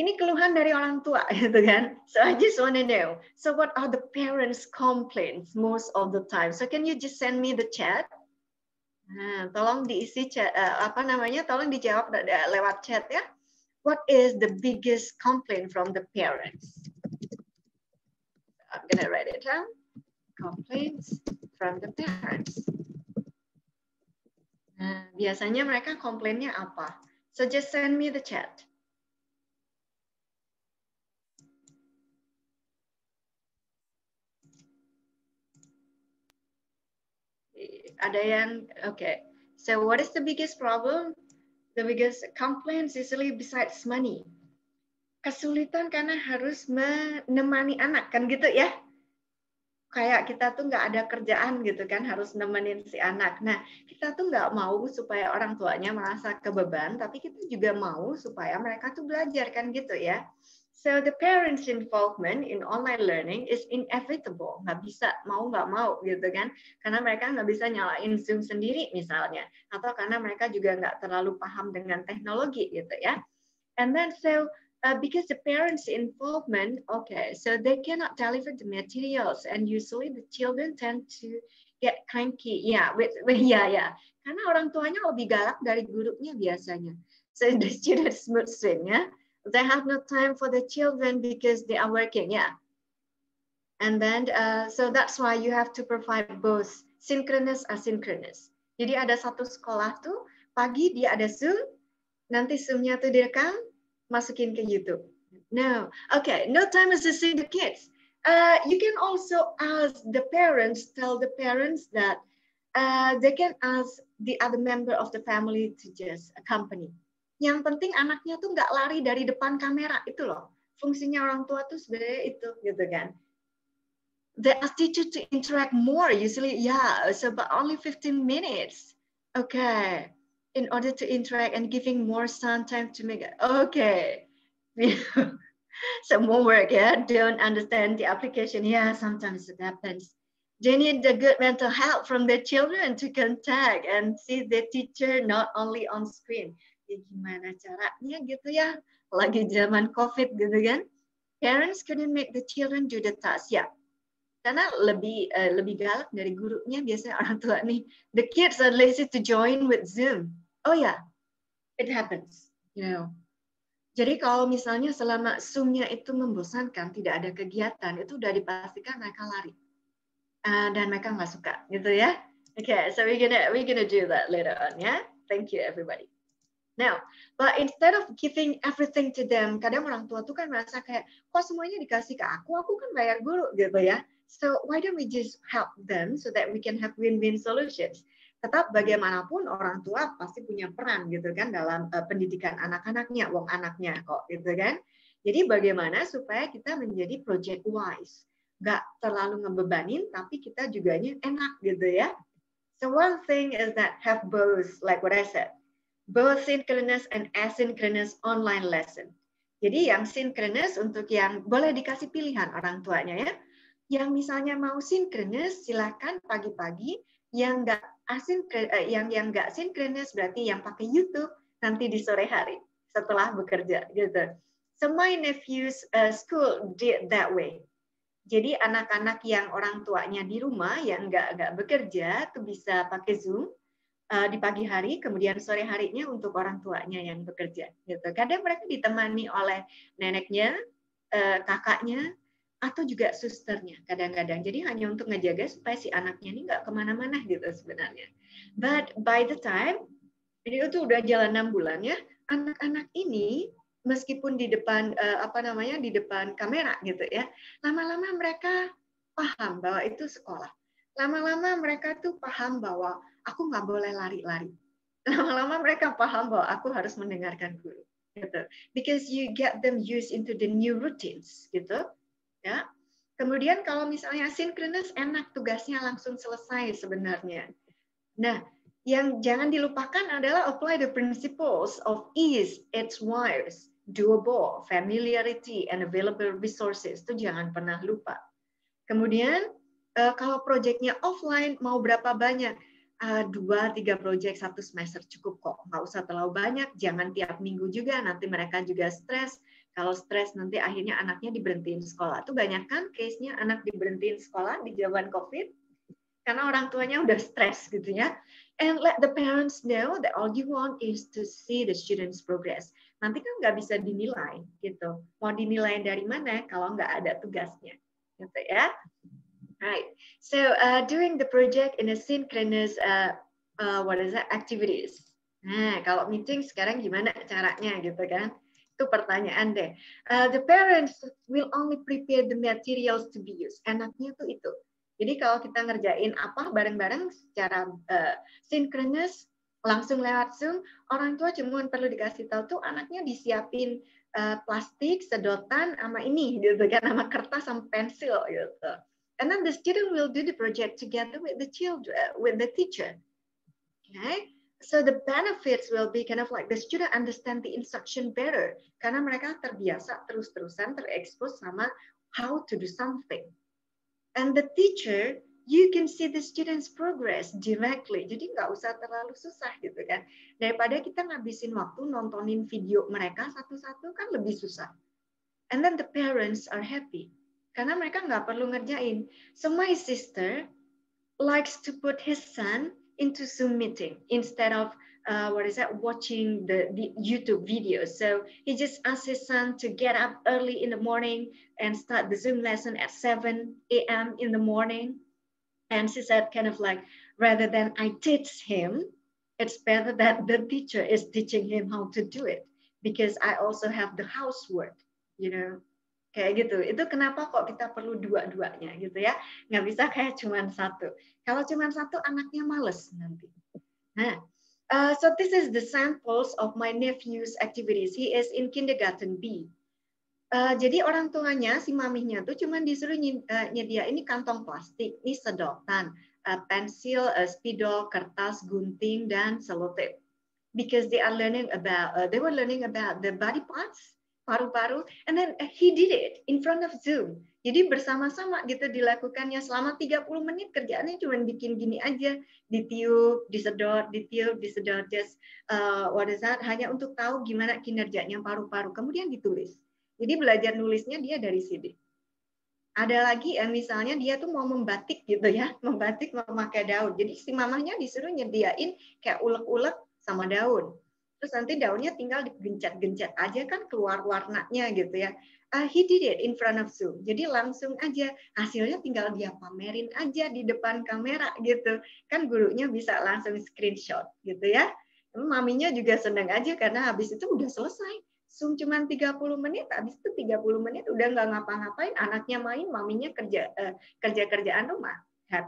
S2: ini keluhan dari orang tua gitu kan. So I just want to know. So what are the parents' complaints most of the time? So can you just send me the chat? Nah, tolong diisi chat, tolong dijawab lewat chat ya. What is the biggest complaint from the parents? I'm gonna write it down. Complaints from the parents. Nah, biasanya mereka komplainnya apa? So just send me the chat. Ada yang, okay. So what is the biggest problem? The biggest complaints usually besides money. Kesulitan karena harus menemani anak, kan gitu ya. Kayak kita tuh nggak ada kerjaan gitu kan, harus nemenin si anak. Nah, kita tuh nggak mau supaya orang tuanya merasa kebeban, tapi kita juga mau supaya mereka tuh belajar kan gitu ya. So the parents' involvement in online learning is inevitable. Nggak bisa mau nggak mau gitu kan, karena mereka nggak bisa nyalain Zoom sendiri misalnya, atau karena mereka juga nggak terlalu paham dengan teknologi gitu ya. And then because the parents' involvement, okay, so they cannot deliver the materials, and usually the children tend to get cranky. Yeah, yeah. Karena orang tuanya lebih galak dari gurunya biasanya. So the students mood swing, yeah. They have no time for the children because they are working, yeah. And then, so that's why you have to provide both synchronous, asynchronous. Jadi ada satu sekolah tuh pagi dia ada Zoom, nanti Zoom-nya tuh direkam, masukin ke YouTube. No, okay, no time is to see the kids. You can also ask the parents, tell the parents that they can ask the other member of the family to just accompany. Yang penting anaknya tuh nggak lari dari depan kamera, itu loh. Fungsinya orang tua tuh sebenarnya itu, gitu kan. They ask teacher to interact more, usually, yeah, so but only 15 minutes. Okay. In order to interact and giving more sun time to make it. Okay. Some more work, yeah. Don't understand the application. Yeah, sometimes it happens. They need the good mental health from their children to contact and see the teacher not only on screen. Ya, gimana caranya gitu ya? Lagi zaman COVID gitu kan. Parents couldn't make the children do the task. Ya, karena lebih galak dari gurunya biasanya orang tua nih. The kids are lazy to join with Zoom. Oh ya, it happens, you know. Jadi kalau misalnya selama Zoom-nya itu membosankan, tidak ada kegiatan, itu udah dipastikan mereka lari. Dan mereka nggak suka, gitu ya. Okay, so we're gonna do that later on, ya. Thank you, everybody. Now, but instead of giving everything to them, kadang orang tua tuh kan merasa kayak, kok semuanya dikasih ke aku kan bayar guru, gitu ya. So why don't we just help them so that we can have win-win solutions? Tetap bagaimanapun orang tua pasti punya peran gitu kan dalam pendidikan anak-anaknya, wong anaknya kok gitu kan. Jadi bagaimana supaya kita menjadi project wise, nggak terlalu ngebebanin tapi kita juganya enak gitu ya. So one thing is that have both, like what I said, both synchronous and asynchronous online lesson. Jadi yang synchronous untuk yang boleh dikasih pilihan orang tuanya ya. Yang misalnya mau synchronous silakan pagi-pagi, yang nggak yang nggak synchronous berarti yang pakai YouTube nanti di sore hari setelah bekerja gitu. So my nephew's school did that way. Jadi anak-anak yang orang tuanya di rumah yang nggak bekerja tuh bisa pakai Zoom di pagi hari, kemudian sore harinya untuk orang tuanya yang bekerja. Gitu. Kadang mereka ditemani oleh neneknya, kakaknya, atau juga susternya kadang-kadang. Jadi hanya untuk ngejaga supaya si anaknya ini nggak kemana-mana gitu sebenarnya. But by the time, ini itu udah jalan 6 bulan ya, anak-anak ini meskipun di depan di depan kamera gitu ya, lama-lama mereka paham bahwa itu sekolah. Lama-lama mereka tuh paham bahwa aku nggak boleh lari-lari. Lama-lama mereka paham bahwa aku harus mendengarkan guru. Gitu. Because you get them used into the new routines, gitu. Ya. Kemudian kalau misalnya synchronous enak tugasnya langsung selesai sebenarnya. Nah, yang jangan dilupakan adalah apply the principles of ease, its wires, doable, familiarity, and available resources. Itu jangan pernah lupa. Kemudian kalau proyeknya offline mau berapa banyak? 2-3 proyek 1 semester cukup kok. Nggak usah terlalu banyak, jangan tiap minggu juga, nanti mereka juga stres. Kalau stres nanti akhirnya anaknya diberhentiin sekolah. Itu banyak kan case-nya anak diberhentiin sekolah di zaman COVID karena orang tuanya udah stres gitu ya. And let the parents know that all you want is to see the students progress. Nanti kan nggak bisa dinilai gitu. Mau dinilai dari mana kalau nggak ada tugasnya, gitu ya. Right. So doing the project in a synchronous activities. Nah, kalau meeting sekarang gimana caranya gitu kan? Itu pertanyaan deh. The parents will only prepare the materials to be used. Enaknya tuh itu. Jadi kalau kita ngerjain apa bareng-bareng secara synchronous, langsung lewat Zoom, orang tua cuma perlu dikasih tahu tuh anaknya disiapin plastik, sedotan, sama ini, gitu kan, sama kertas, sama pensil, gitu. And then the student will do the project together with the children, with the teacher. Okay, so the benefits will be kind of like the student understand the instruction better karena mereka terbiasa terus-terusan terekspos sama how to do something. And the teacher, you can see the students progress directly. Jadi nggak usah terlalu susah gitu kan. Daripada kita ngabisin waktu nontonin video mereka satu-satu kan lebih susah. And then the parents are happy karena mereka nggak perlu ngerjain. So my sister likes to put his son into Zoom meeting instead of watching the YouTube videos. So he just asks his son to get up early in the morning and start the Zoom lesson at 7 a.m. in the morning. And she said kind of like, rather than I teach him, it's better that the teacher is teaching him how to do it because I also have the housework, you know. Kayak gitu. Itu kenapa kok kita perlu dua-duanya gitu ya. Nggak bisa kayak cuma satu. Kalau cuma satu anaknya males nanti. Nah, so this is the samples of my nephew's activities. He is in kindergarten B. Jadi orang tuanya, si maminya tuh cuma disuruh nyediain ini kantong plastik, ini sedotan, pensil, spidol, kertas, gunting, dan selotip. Because they were learning about the body parts, paru-paru, and then he did it in front of Zoom. Jadi bersama-sama gitu dilakukannya selama 30 menit kerjaannya cuma bikin gini aja, ditiup, disedot, just hanya untuk tahu gimana kinerjanya paru-paru, kemudian ditulis. Jadi belajar nulisnya dia dari sini. Ada lagi misalnya dia tuh mau membatik gitu ya, membatik memakai daun. Jadi si mamahnya disuruh nyediain kayak ulek-ulek sama daun. Terus nanti daunnya tinggal digencet-gencet aja kan keluar warnanya gitu ya. He did it in front of Zoom. Jadi langsung aja hasilnya tinggal dia pamerin aja di depan kamera gitu. Kan gurunya bisa langsung screenshot gitu ya. Maminya juga senang aja karena habis itu udah selesai. Zoom cuma 30 menit, habis itu 30 menit udah nggak ngapa-ngapain, anaknya main, maminya kerja-kerjaan rumah.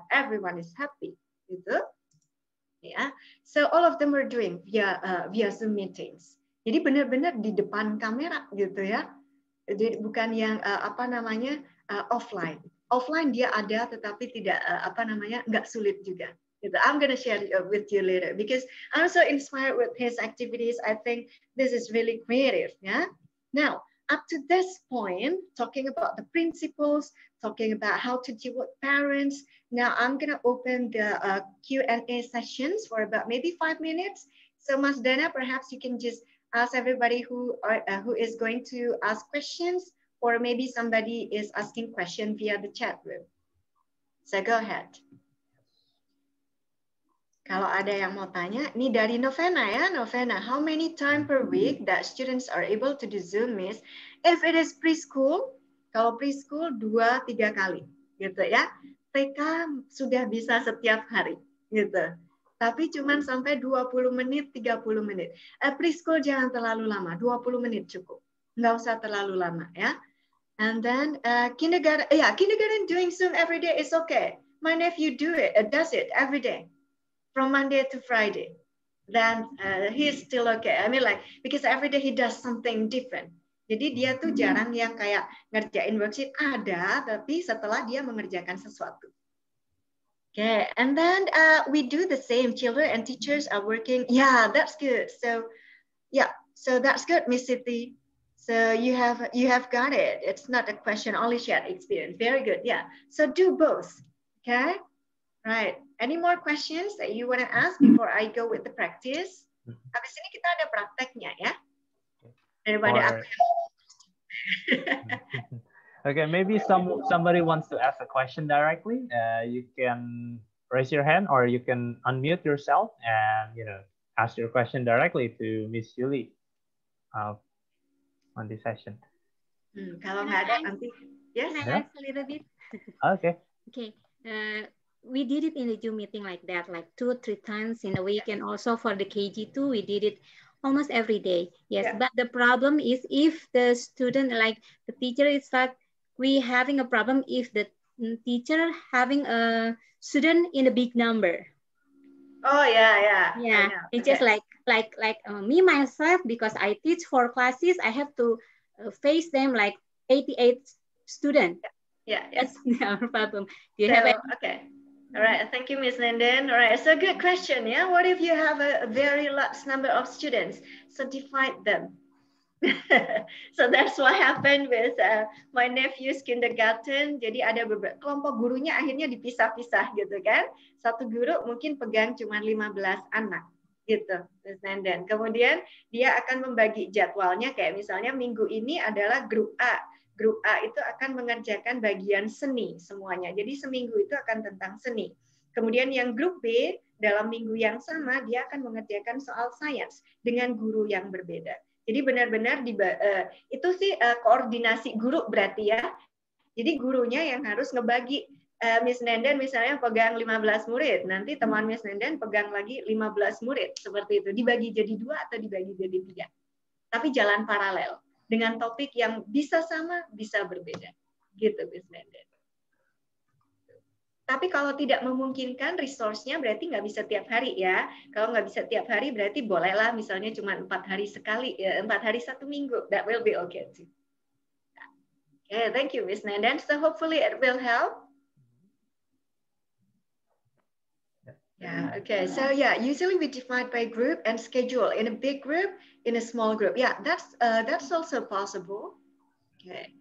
S2: Everyone is happy gitu. Yeah. So all of them are doing via Zoom meetings. Jadi benar-benar di depan kamera gitu ya. Jadi bukan yang offline. Offline dia ada tetapi tidak nggak sulit juga. Gitu. I'm gonna share it with you later because I'm so inspired with his activities. I think this is really creative. Yeah. Now up to this point, talking about the principles, talking about how to deal with parents. Now I'm gonna open the Q&A sessions for about maybe 5 minutes. So Mas Dana, perhaps you can just ask everybody who is going to ask questions, or maybe somebody is asking question via the chat room. So go ahead. Kalau ada yang mau tanya, ini dari Novena ya, Novena. How many time per week that students are able to do Zoom, Miss? If it is preschool, kalau preschool 2-3 kali, gitu ya. TK sudah bisa setiap hari, gitu. Tapi cuma sampai 20 menit, 30 menit. Preschool jangan terlalu lama, 20 menit cukup. Nggak usah terlalu lama ya. And then kindergarten doing Zoom every day is okay. My nephew does it every day. From Monday to Friday, then he's still okay. I mean like, because every day he does something different. Jadi dia tuh jarang yang kayak ngerjain worksheet, ada, tapi setelah dia mengerjakan sesuatu. Okay, and then we do the same. Children and teachers are working. Yeah, that's good. So yeah, so that's good, Miss Siti. So you have got it. It's not a question, only shared experience. Very good. Yeah. So do both. Okay. Right. Any more questions that you want to ask before I go with the practice? Habis ini kita ada prakteknya ya. Daripada aku yang...
S1: Okay, maybe somebody wants to ask a question directly. You can raise your hand or you can unmute yourself and ask your question directly to Miss Yuli on this session.
S2: Kalau nggak ada nanti, yes.
S4: Can I ask a little bit?
S1: Okay.
S4: Okay. We did it in the Zoom meeting like that, like 2-3 times in a week. And also for the KG2, we did it almost every day. Yes, yeah. But the problem is if the student, like the teacher is like, we having a problem if the teacher having a student in a big number.
S2: Oh yeah.
S4: Yeah, it's just like me myself, because I teach 4 classes, I have to face them like 88 students.
S2: Yeah.
S4: That's our problem. Do you
S2: So,
S4: have any?
S2: okay. All right. Thank you, Miss Linden. All right. So good question. Yeah. What if you have a very large number of students? So divide them. So that's what happened with my nephew's kindergarten. Jadi ada beberapa kelompok gurunya akhirnya dipisah-pisah gitu kan. Satu guru mungkin pegang cuma 15 anak gitu. Dan kemudian dia akan membagi jadwalnya kayak misalnya minggu ini adalah grup A. Grup A itu akan mengerjakan bagian seni semuanya. Jadi seminggu itu akan tentang seni. Kemudian yang grup B dalam minggu yang sama dia akan mengerjakan soal sains dengan guru yang berbeda. Jadi benar-benar itu sih koordinasi guru berarti ya. Jadi gurunya yang harus ngebagi. Miss Nenden misalnya pegang 15 murid, nanti teman Miss Nenden pegang lagi 15 murid. Seperti itu, dibagi jadi 2 atau dibagi jadi 3. Tapi jalan paralel, dengan topik yang bisa sama, bisa berbeda. Gitu Miss Nenden. Tapi kalau tidak memungkinkan resource-nya berarti nggak bisa tiap hari ya. Kalau nggak bisa tiap hari berarti bolehlah misalnya cuma 4 hari sekali, 4 hari 1 minggu. That will be okay too. Okay, thank you, Miss Nandan. So hopefully it will help. Yeah, okay. So yeah, usually we divide by group and schedule in a big group, in a small group. Yeah, that's also possible. Okay.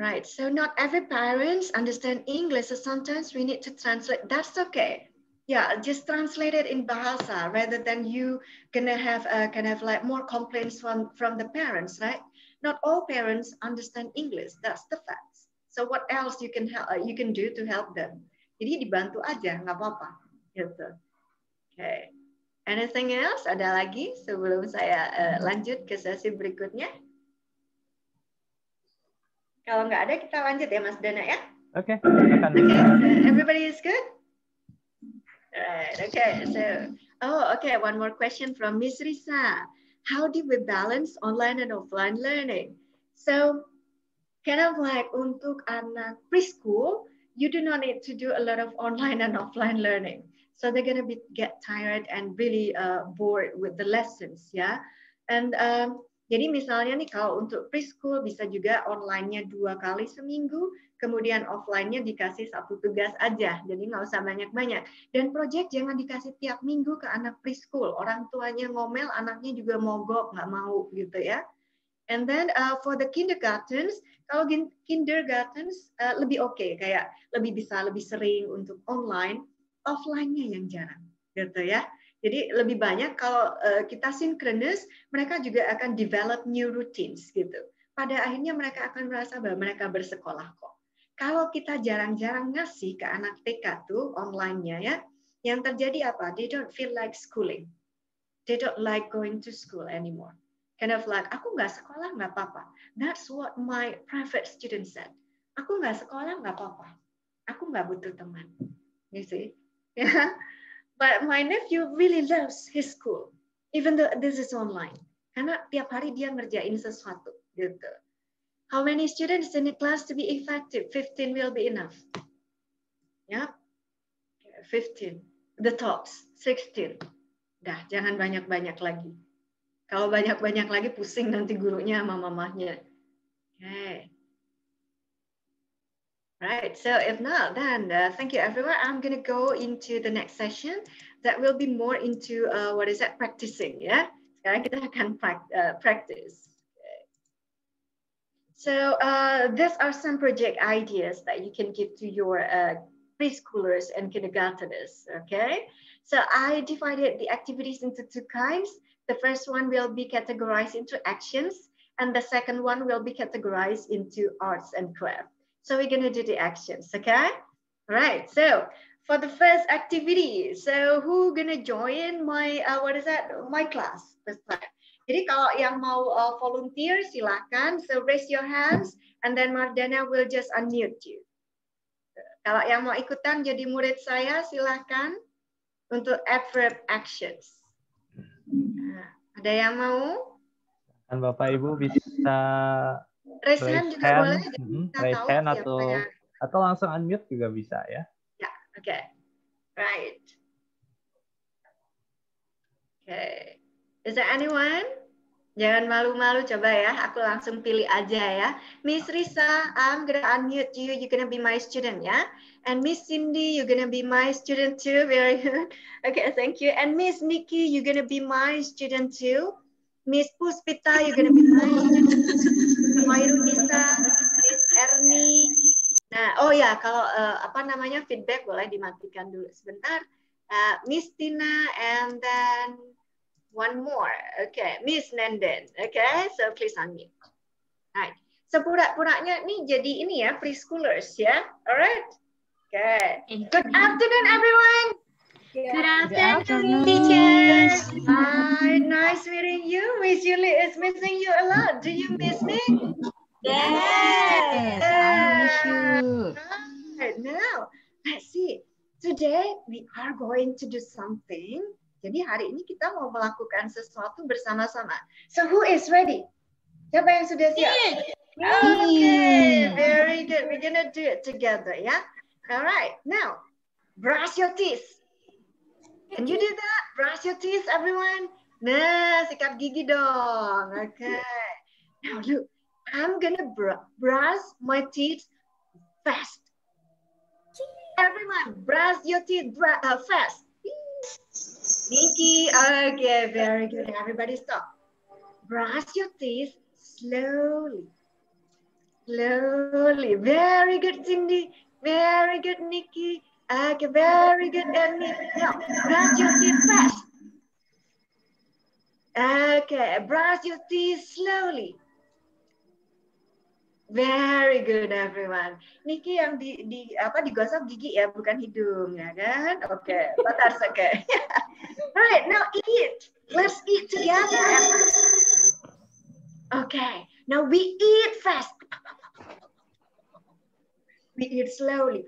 S2: Right, so not every parents understand English, so sometimes we need to translate. That's okay. Yeah, just translate it in Bahasa rather than you gonna have kind of like more complaints from the parents, right? Not all parents understand English. That's the facts. So what else you can do to help them? Jadi dibantu aja, nggak apa-apa. Gitu. Okay. Anything else? Ada lagi sebelum saya lanjut ke sesi berikutnya? Kalau nggak ada, kita lanjut ya, Mas Dana ya.
S1: Oke, silakan.
S2: Everybody is good? Alright, okay. So, one more question from Miss Risa. How do we balance online and offline learning? So, kind of like untuk anak preschool, you do not need to do a lot of online and offline learning. So they're gonna get tired and really bored with the lessons, ya. And jadi misalnya nih kalau untuk preschool bisa juga online-nya 2 kali seminggu, kemudian offline-nya dikasih 1 tugas aja, jadi nggak usah banyak-banyak. Dan project jangan dikasih tiap minggu ke anak preschool, orang tuanya ngomel, anaknya juga mogok, nggak mau gitu ya. And then for the kindergartens, kalau kindergartens lebih okay, kayak lebih sering untuk online, offline-nya yang jarang, gitu ya. Jadi lebih banyak kalau kita sinkronus, mereka juga akan develop new routines gitu. Pada akhirnya mereka akan merasa bahwa mereka bersekolah kok. Kalau kita jarang-jarang ngasih ke anak TK tuh online-nya ya, yang terjadi apa? They don't feel like schooling. They don't like going to school anymore. Kind of like, aku nggak sekolah nggak apa-apa. That's what my private student said. Aku nggak sekolah nggak apa-apa. Aku nggak butuh teman. You see? Yeah. But my nephew really loves his school, even though this is online. Karena tiap hari dia ngerjain sesuatu, gitu. How many students in the class to be effective? 15 will be enough. Ya, yeah. 15. The tops, 16. Dah, jangan banyak-banyak lagi. Kalau banyak-banyak lagi pusing nanti gurunya sama mamahnya. Okay. Right, so if not, then thank you everyone. I'm going to go into the next session that will be more into, practicing, ya. Sekarang kita akan practice. Okay. So these are some project ideas that you can give to your preschoolers and kindergarteners, okay? So I divided the activities into 2 kinds. The first one will be categorized into actions, and the second one will be categorized into arts and crafts. So we're going to do the actions, okay? All right, so for the first activity, so who gonna join my, my class? Jadi kalau yang mau volunteer, silakan. So raise your hands, and then Mardana will just unmute you. Kalau yang mau ikutan jadi murid saya, silakan untuk adverb actions. Nah, ada yang mau?
S1: Dan Bapak Ibu bisa
S2: Raise hand juga boleh.
S1: raise hand atau Atau langsung unmute juga bisa ya.
S2: Yeah, okay. Right. Okay. Is there anyone? Jangan malu-malu, coba ya. Aku langsung pilih aja ya. Miss Risa, I'm gonna unmute you. You're gonna be my student, ya. And Miss Cindy, you're gonna be my student too. Very good. Okay, thank you. And Miss Nikki, you're gonna be my student too. Miss Puspita, you're gonna be my student. Mairunisa, Miss Ernie. Nah, oh ya, kalau apa namanya feedback boleh dimatikan dulu sebentar. Miss Tina, and then one more. Okay, Miss Nenden. Okay, so please unmute. Right. Sepura-puranya nih jadi ini ya, preschoolers ya. Alright. Okay. Good afternoon, everyone.
S4: Good afternoon,
S2: teachers. Hi, nice meeting you. Miss Julie is missing you a lot. Do you miss me?
S4: Yes, I miss you.
S2: Right. Now, let's see. Today we are going to do something. Jadi hari ini kita mau melakukan sesuatu bersama-sama. So who is ready? Siapa yang sudah siap? Okay, very good. We're gonna do it together, ya. All right. Now, brush your teeth. Can you do that? Brush your teeth, everyone. Nah, sikat gigi dong. Okay. Now look, I'm gonna brush my teeth fast. Everyone, brush your teeth fast. Nikki, okay, very good. Everybody stop. Brush your teeth slowly. Slowly. Very good, Cindy. Very good, Nikki. Okay, very good, Ernie. Now, brush your teeth fast. Okay, brush your teeth slowly. Very good, everyone. Niki yang digosok gigi ya, bukan hidung ya kan? Oke, okay. But that's okay. Right, now eat. Let's eat together. Okay, now we eat fast. We eat slowly.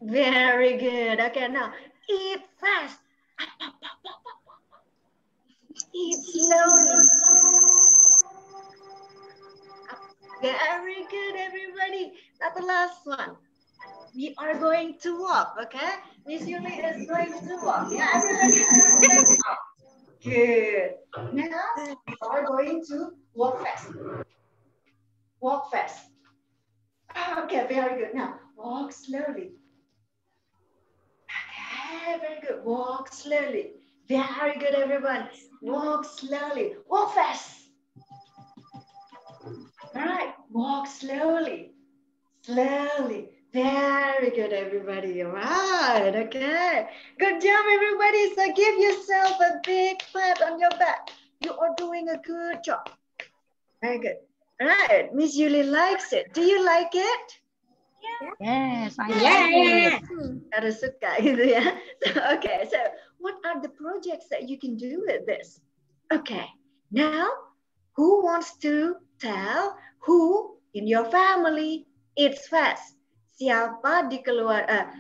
S2: Very good. Okay, now eat fast. Eat slowly. Very good, everybody. That's the last one. We are going to walk, okay? Miss Yuli is going to walk. Yeah, everybody is going to walk. Good. Now, we are going to walk fast. Walk fast. Okay, very good. Now, walk slowly. Okay, very good. Walk slowly. Very good, everyone. Walk slowly. Walk fast. All right. Walk slowly. Slowly. Very good, everybody. All right. Okay. Good job, everybody. So give yourself a big pat on your back. You are doing a good job. Very good. All right. Miss Yuli likes it. Do you like it?
S4: Yes, I like it.
S2: Harus suka gitu ya. Okay, so what are the projects that you can do with this? Okay, now who wants to tell who in your family eats fast? Siapa di keluarga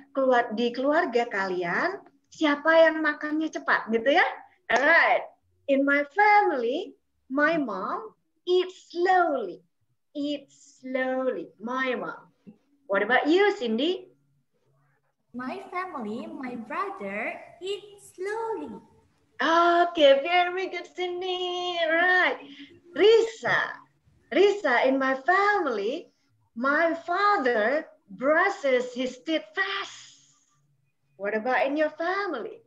S2: kalian, siapa yang makannya cepat gitu ya? Alright, in my family, my mom eats slowly. Eats slowly, my mom. What about you, Cindy?
S5: My family, my brother eats slowly.
S2: Okay, very good, Cindy. Right. Risa, in my family, my father brushes his teeth fast. What about in your family?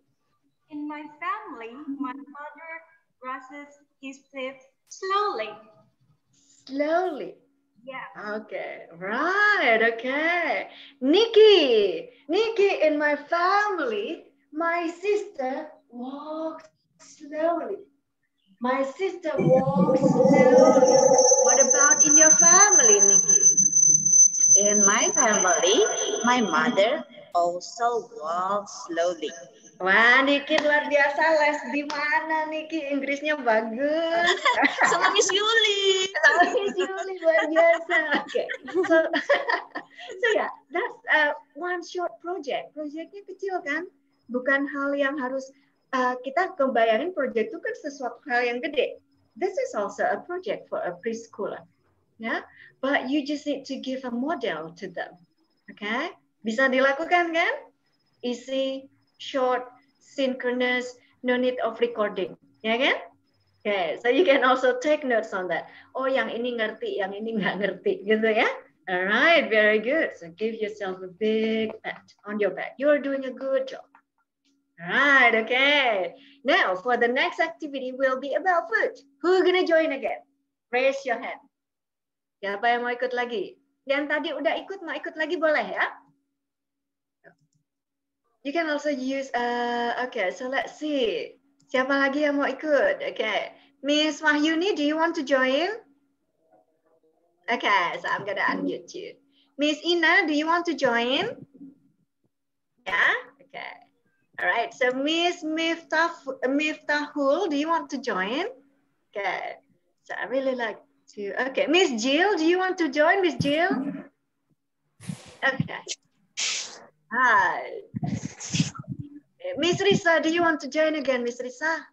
S5: In my family, my father brushes his teeth slowly.
S2: Slowly.
S5: Yeah.
S2: Okay, right, okay. Nikki, in my family, my sister walks slowly. My sister walks slowly. What about in your family, Nikki?
S6: In my family, my mother also walks slowly.
S2: Wah, Niki luar biasa, les di mana Niki? Inggrisnya bagus.
S6: Sama Miss Yuli.
S2: Sama Miss Yuli luar biasa. Okay. So yeah, that's one short project. Projectnya kecil kan? Bukan hal yang harus kita kebayangin project itu kan sesuatu hal yang gede. This is also a project for a preschooler. Yeah, but you just need to give a model to them. Okay, bisa dilakukan kan? Easy, short, synchronous, no need of recording. Ya kan? Okay, so you can also take notes on that. Oh, yang ini ngerti, yang ini nggak ngerti, gitu ya. Alright, very good. So give yourself a big pat on your back. You're doing a good job. Alright, okay. Now for the next activity will be about food. Who gonna join again? Raise your hand. Siapa yang mau ikut lagi? Yang tadi udah ikut, mau ikut lagi boleh ya? You can also use, okay, so let's see. Siapa lagi yang mau ikut? Okay. Miss Wahyuni, do you want to join? Okay, so I'm going to unmute you. Miss Ina, do you want to join? Yeah? Okay. All right, so Miss Miftahul, do you want to join? Okay. So I really like to, okay. Miss Jill, do you want to join, Miss Jill? Okay. Hi. Miss Risa, do you want to join again, Miss Risa?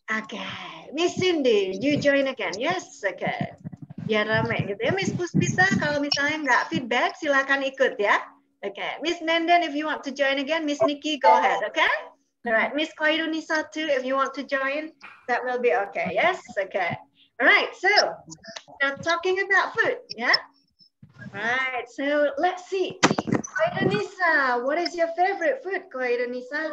S2: Okay. Miss Cindy, you join again? Yes, okay. Biar rame gitu ya. Miss Puspita, kalau misalnya nggak feedback, silakan ikut ya. Okay. Miss Nenden, if you want to join again. Miss Nikki, go ahead, okay? All right. Miss Koirunisa too, if you want to join, that will be okay. Yes, okay. All right, so now talking about food, yeah? Right, so let's see. Koirunisa, what is your favorite food, Koirunisa?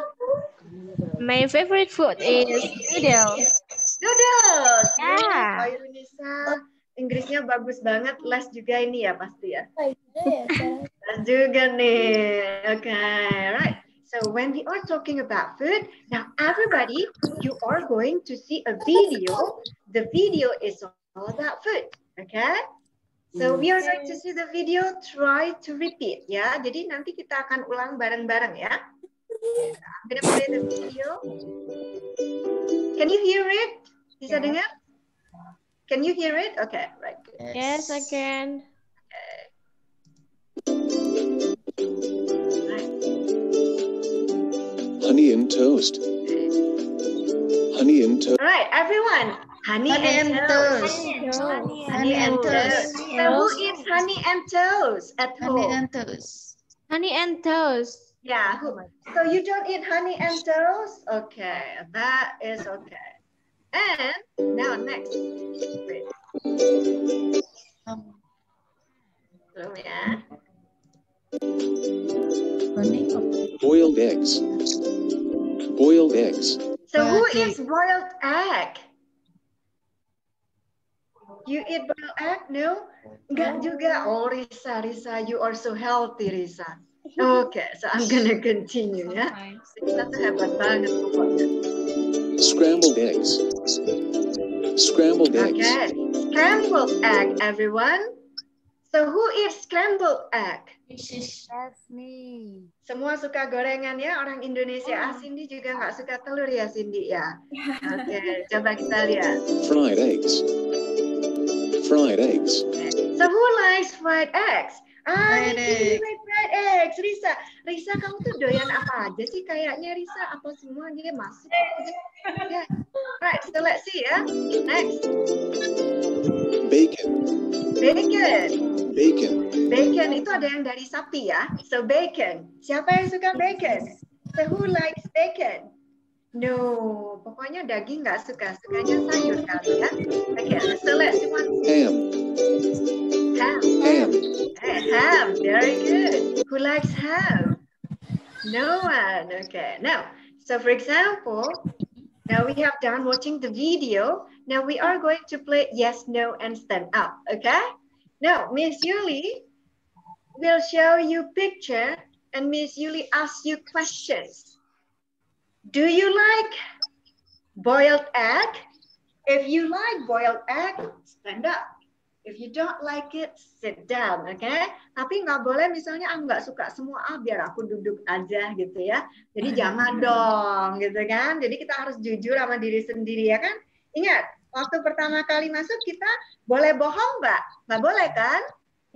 S7: My favorite food is noodles.
S2: Noodles.
S7: Yeah.
S2: Koirunisa, Inggrisnya bagus banget. Les juga ini ya pasti ya. Les juga nih. Okay, right. So when we are talking about food, now everybody, you are going to see a video. The video is all about food. Okay. So we are going to see the video, try to repeat ya. Jadi nanti kita akan ulang bareng-bareng ya. I'm gonna play the video. Can you hear it? Bisa dengar? Can you hear it? Okay, right. Good.
S7: Yes, I can.
S2: Okay.
S8: Honey and toast. Honey and toast.
S2: All right, everyone. Honey and toast. Honey and toast. So who eats honey and toast at home?
S6: Honey and toast.
S7: Honey and toast.
S2: Yeah. So you don't eat honey and toast? Okay, that is okay. And now next. Belum ya.
S8: Boiled eggs. Boiled eggs.
S2: So who eats boiled egg? You eat boiled egg? No? Enggak juga. Oh, Risa, you are so healthy, Risa. Okay, so I'm gonna continue ya. Risa tuh hebat banget pokoknya.
S8: Scrambled eggs. Scrambled eggs.
S2: Okay, scrambled egg, everyone. So who eats scrambled egg?
S6: That's me.
S2: Semua suka gorengan ya, orang Indonesia. Cindy juga nggak suka telur ya, Cindy ya. Oke, coba kita lihat.
S8: Fried eggs. Fried eggs.
S2: So who likes fried eggs? Nikki like fried eggs. Risa, kamu tuh doyan apa aja sih? Kayaknya Risa apa semua dia masuk. Yeah. Right, so let's see ya. Next.
S8: Bacon.
S2: Bacon.
S8: Bacon.
S2: Bacon itu ada yang dari sapi ya. So bacon. Siapa yang suka bacon? So who likes bacon? No, pokoknya daging nggak suka. Sukanya sayur kali ya. Okay, so let's see one.
S8: Ham.
S2: Ham.
S8: Ham.
S2: Hey, ham. Very good. Who likes ham? No one. Okay. Now, so for example, now we have done watching the video. Now we are going to play yes, no, and stand up. Okay? Now, Miss Yuli will show you picture and Miss Yuli asks you questions. Do you like boiled egg? If you like boiled egg, stand up. If you don't like it, sit down, okay? Tapi nggak boleh misalnya nggak suka semua, biar aku duduk aja gitu ya. Jadi jangan dong, gitu kan? Jadi kita harus jujur sama diri sendiri ya kan? Ingat, waktu pertama kali masuk kita boleh bohong nggak? Nggak boleh kan?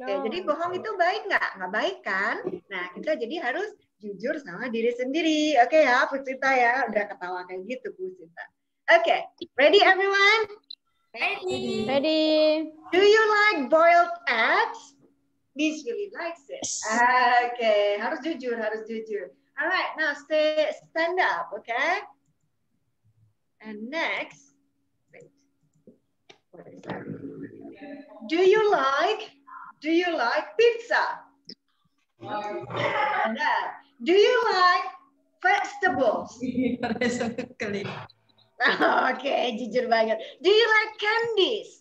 S2: Oke, jadi bohong itu baik nggak? Nggak baik kan? Nah, kita jadi harus jujur sama diri sendiri. Oke ya, Pusita ya. Udah ketawa kayak gitu, Pusita. Oke, ready everyone?
S5: Ready.
S7: Ready.
S2: Do you like boiled eggs? Miss really likes it. Okay, harus jujur, harus jujur. All right, now stand up, okay? And next, wait, what is that? Do you like pizza? And do you like vegetables? Okay, jujur banget. Do you like candies?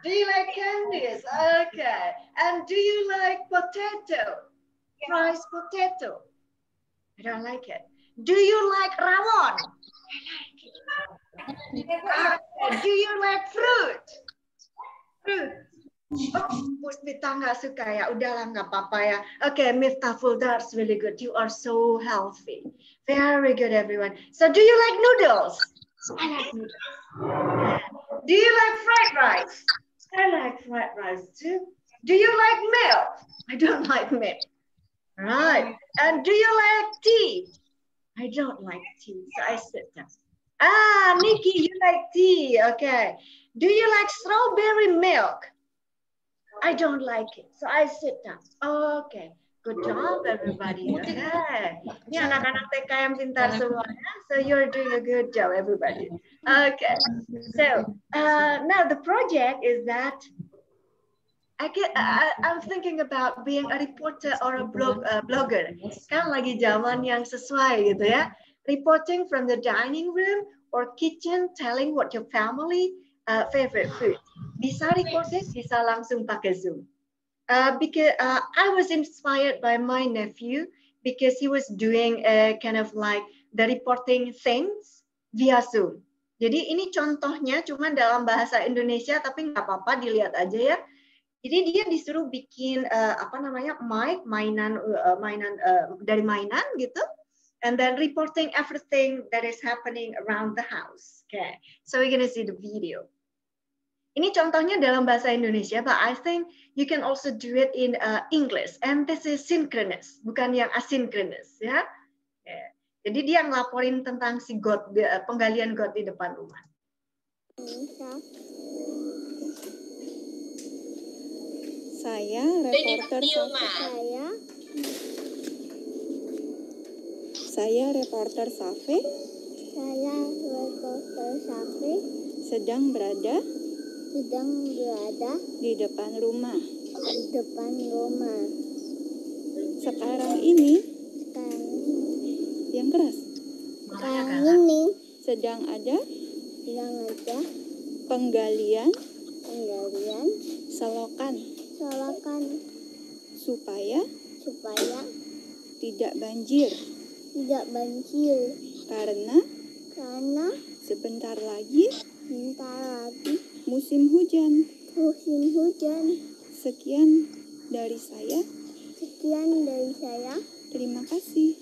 S2: Do you like candies? Okay. And do you like potato? Fried potato? I don't like it. Do you like rawon? I like it. Okay. Do you like fruit? Fruit. Oh, Puspita nggak suka ya. Udahlah, nggak apa-apa ya. Okay, Miftahful, that's really good. You are so healthy. Very good, everyone. So, do you like noodles? I like noodles. Do you like fried rice? I like fried rice too. Do you like milk? I don't like milk. Right. And do you like tea? I don't like tea, so I sit down. Ah, Nikki, you like tea. Okay. Do you like strawberry milk? I don't like it, so I sit down. Okay. Good job, everybody. Okay. Ini anak-anak TK yang pintar semuanya. So you're doing a good job, everybody. Okay. So now the project is that I'm thinking about being a reporter or a blogger. Kan lagi zaman yang sesuai gitu ya. Reporting from the dining room or kitchen, telling what your family favorite food. Bisa recorded, bisa langsung pakai Zoom. Because I was inspired by my nephew because he was doing kind of like the reporting things via Zoom. Jadi ini contohnya cuma dalam bahasa Indonesia, tapi nggak apa-apa, dilihat aja ya. Jadi dia disuruh bikin mainan dari mainan gitu, and then reporting everything that is happening around the house. Okay, so we're gonna see the video. Ini contohnya dalam bahasa Indonesia, but I think you can also do it in English, and this is synchronous, bukan yang asynchronous ya. Yeah. Jadi dia ngelaporin tentang si got, penggalian got di depan rumah.
S9: Saya reporter Safe. Sedang berada di depan rumah. Sekarang ini yang keras. Sedang ada penggalian selokan supaya tidak banjir karena sebentar lagi musim hujan. Sekian dari saya. Terima kasih.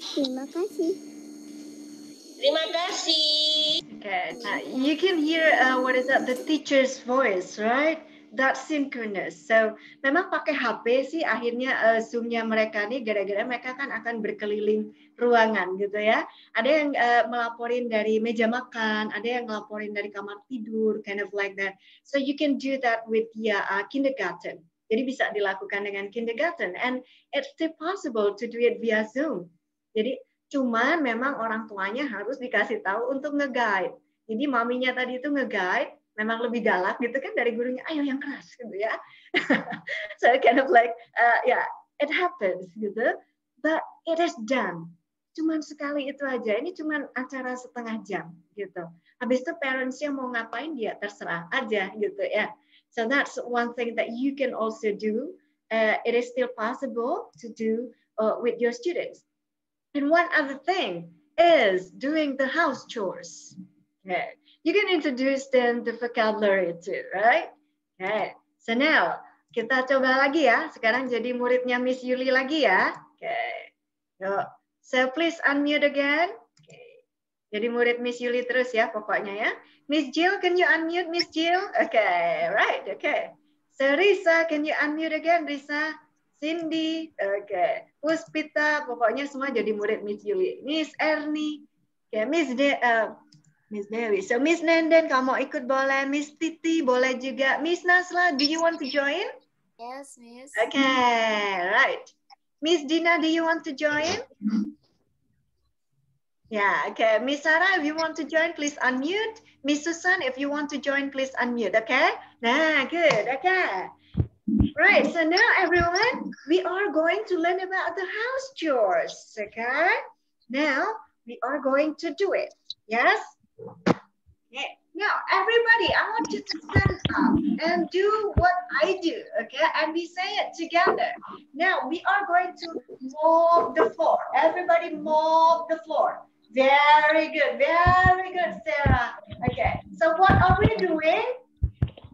S2: Okay, now you can hear what is that? The teacher's voice, right? That's synchronous. So memang pakai HP sih akhirnya Zoom-nya mereka nih gara-gara mereka kan akan berkeliling ruangan gitu ya. Ada yang melaporin dari meja makan, ada yang melaporin dari kamar tidur, kind of like that. So you can do that with kindergarten. Jadi bisa dilakukan dengan kindergarten, and it's still possible to do it via Zoom. Jadi cuman memang orang tuanya harus dikasih tahu untuk nge-guide. Jadi maminya tadi itu nge-guide, memang lebih galak gitu kan dari gurunya, ayo yang keras gitu ya. So kind of like, it happens gitu, but it is done. Cuman sekali itu aja, ini cuman acara setengah jam gitu. Habis itu parents-nya mau ngapain dia terserah aja gitu ya. So that's one thing that you can also do. It is still possible to do with your students. And one other thing is doing the house chores. Okay. You can introduce them to vocabulary too, right? Okay. So now, kita coba lagi ya. Sekarang jadi muridnya Miss Yuli lagi ya. Okay. So please unmute again. Okay. Jadi murid Miss Yuli terus ya pokoknya ya. Miss Jill, can you unmute Miss Jill? Okay, right, okay. So Risa, can you unmute again, Risa? Cindy, okay. Puspita, pokoknya semua jadi murid Miss Yuli. Miss Ernie, okay. Miss Dewi. So Miss Nenden, kamu ikut boleh. Miss Titi boleh juga. Miss Nasla, do you want to join?
S6: Yes, Miss.
S2: Okay, right. Miss Dina, do you want to join? Yeah, okay. Miss Sarah, if you want to join, please unmute. Miss Susan, if you want to join, please unmute, okay? Nah, good, okay. Right, so now everyone, we are going to learn about the house chores, okay? Now, we are going to do it, yes? Okay. Now, everybody, I want you to stand up and do what I do, okay? And we say it together. Now, we are going to mop the floor. Everybody mop the floor. Very good, Sarah. Okay, so what are we doing?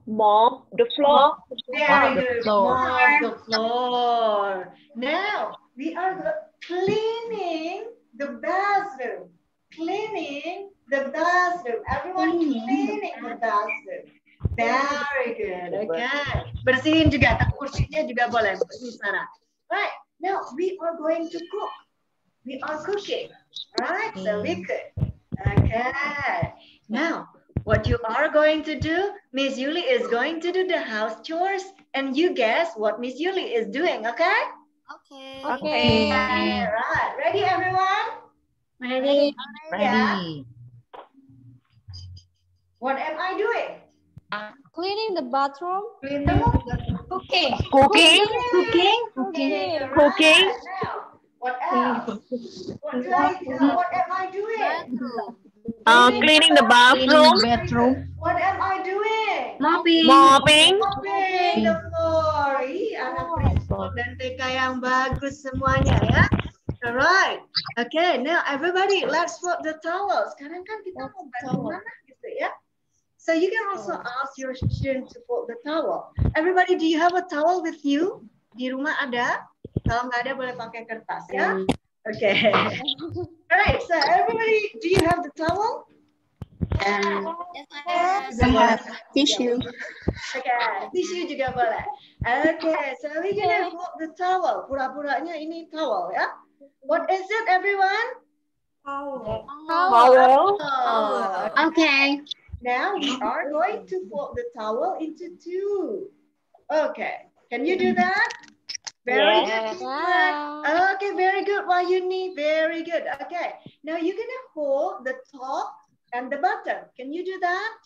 S7: Mop the floor.
S2: Very good, mop the floor. Now, we are cleaning the bathroom. Cleaning the bathroom. Everyone cleaning the bathroom. Very good, okay. Bersihin juga, kursinya juga boleh, Miss Sarah. Right, now we are going to cook. We are cooking, right? So we cook. Okay. Now, what you are going to do, Miss Yuli is going to do the house chores, and you guess what Miss Yuli is doing, okay?
S6: Okay.
S7: Okay.
S2: Right. Ready, everyone?
S7: Ready.
S2: Yeah. What am I doing?
S7: Cleaning the bathroom.
S2: Cooking.
S7: Cooking.
S2: Right. Now, what else? What am I doing?
S7: Cleaning the bathroom.
S2: What am I doing?
S7: Mopping.
S2: Mopping the floor. Ih, anak preschool dan TK yang bagus semuanya ya. Alright. Okay, now everybody, let's fold the towel. Sekarang kan kita mau bantu mama gitu ya. So you can also ask your students to fold the towel. Everybody, do you have a towel with you? Di rumah ada? Kalau nggak ada boleh pakai kertas ya. Okay. Alright, so everybody, do you have the towel?
S6: Yes,
S2: Tissue. Okay, tissue juga boleh. Okay, so we gonna fold the towel. Pura-puranya ini towel ya. What is it, everyone?
S7: Towel.
S2: Okay. Now we are going to fold the towel into two. Okay, can you do that? Very good. Okay, very good. Wayuni, very good. Okay, now you're gonna hold the top and the bottom. Can you do that?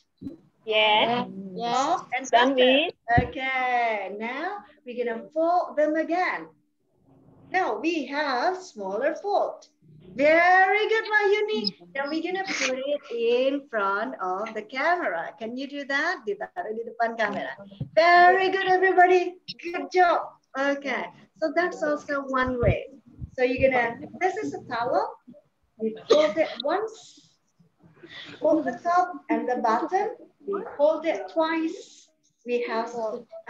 S7: Yes.
S2: Top and bottom. Okay, now we're gonna fold them again. Now we have smaller fold. Very good, Mayuni. Now we're gonna put it in front of the camera. Can you do that? Ditaruh di depan kamera. Very good, everybody. Good job. Okay, so that's also one way. So you're gonna, this is a towel. We fold it once. Fold the top and the bottom. We fold it twice. We have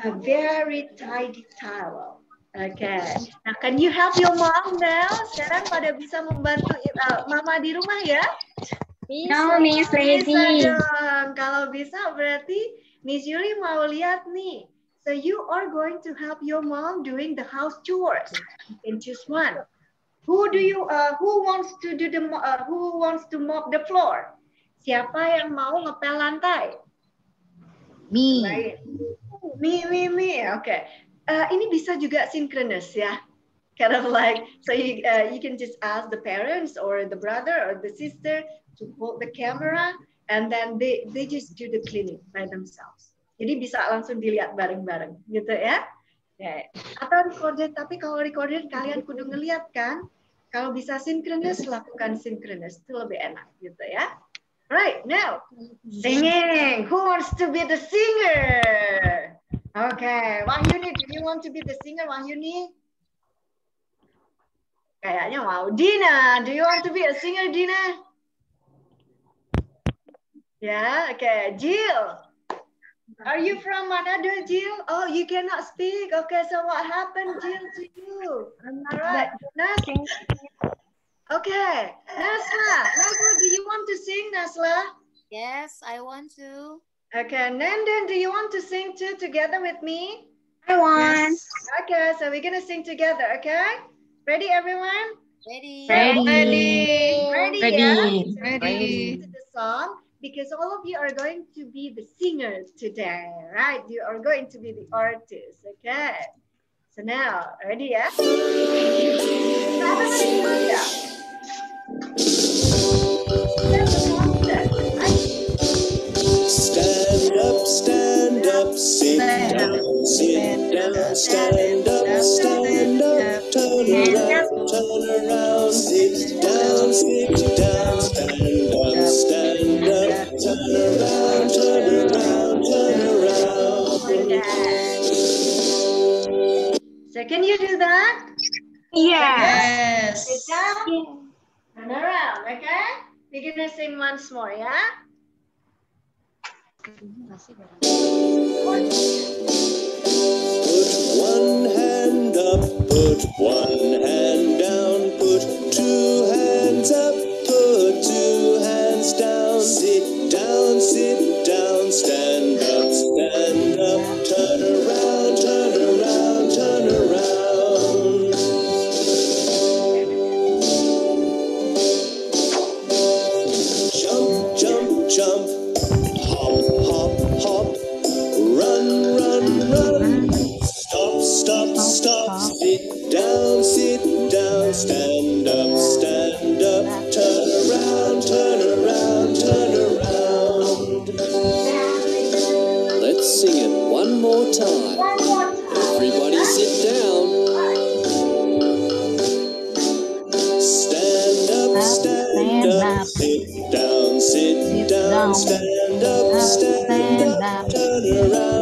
S2: a very tidy towel. Okay. Now, can you help your mom now? Sekarang pada bisa membantu mama di rumah ya?
S7: No, Miss Lady.
S2: Bisa dong. Kalau bisa berarti Miss Yuli mau lihat nih. So you are going to help your mom doing the house chores. You can choose one. Who wants to do who wants to mop the floor? Siapa yang mau ngepel lantai?
S6: Me.
S2: Right. Me. Okay. Ini bisa juga synchronous ya. Kind of like, so you can just ask the parents or the brother or the sister to hold the camera and then they just do the cleaning by themselves. Jadi bisa langsung dilihat bareng-bareng gitu ya. Okay. Atau recorded, tapi kalau recorded kalian kudu ngeliat kan. Kalau bisa synchronous, lakukan synchronous. Itu lebih enak gitu ya. Right, now, singing. Who wants to be the singer? Okay, Wahyuni, do you want to be the singer, Wahyuni? Kayaknya mau. Dina, do you want to be a singer, Dina? Yeah, okay. Jill, are you from Manado, Jill? Oh, you cannot speak. Okay, so what happened, Jill, to you? All right, Nasla. Okay, Nasla, do you want to sing, Nasla?
S6: Yes, I want to.
S2: Okay, Nandan, do you want to sing too together with me?
S7: I want.
S2: Yes. Okay, so we're gonna sing together, okay? Ready, everyone?
S6: Ready.
S2: Ready.
S6: Ready.
S2: Yeah? So we're gonna listen to the song because all of you are going to be the singers today, right? You are going to be the artists, okay? So now, ready ya?
S3: Stand up, stand up, sit down, sit down, stand up, stand up, turn around, sit down, stand up, stand up, turn around, turn around.
S2: So can you do that?
S5: Yes.
S2: Sit down, turn around, okay? We're gonna sing once more, yeah?
S3: Put one hand up, put one hand down, put two hands up, put two hands down, sit down, stand up, turn around, turn around, turn around. Jump, jump, jump, hop, hop, hop, run, run, run, stop, stop, stop, sit down, stand up, turn around, turn around, turn around. Let's sing it one more time. Everybody sit down. Stand up, stand up, sit down, stand up, turn around,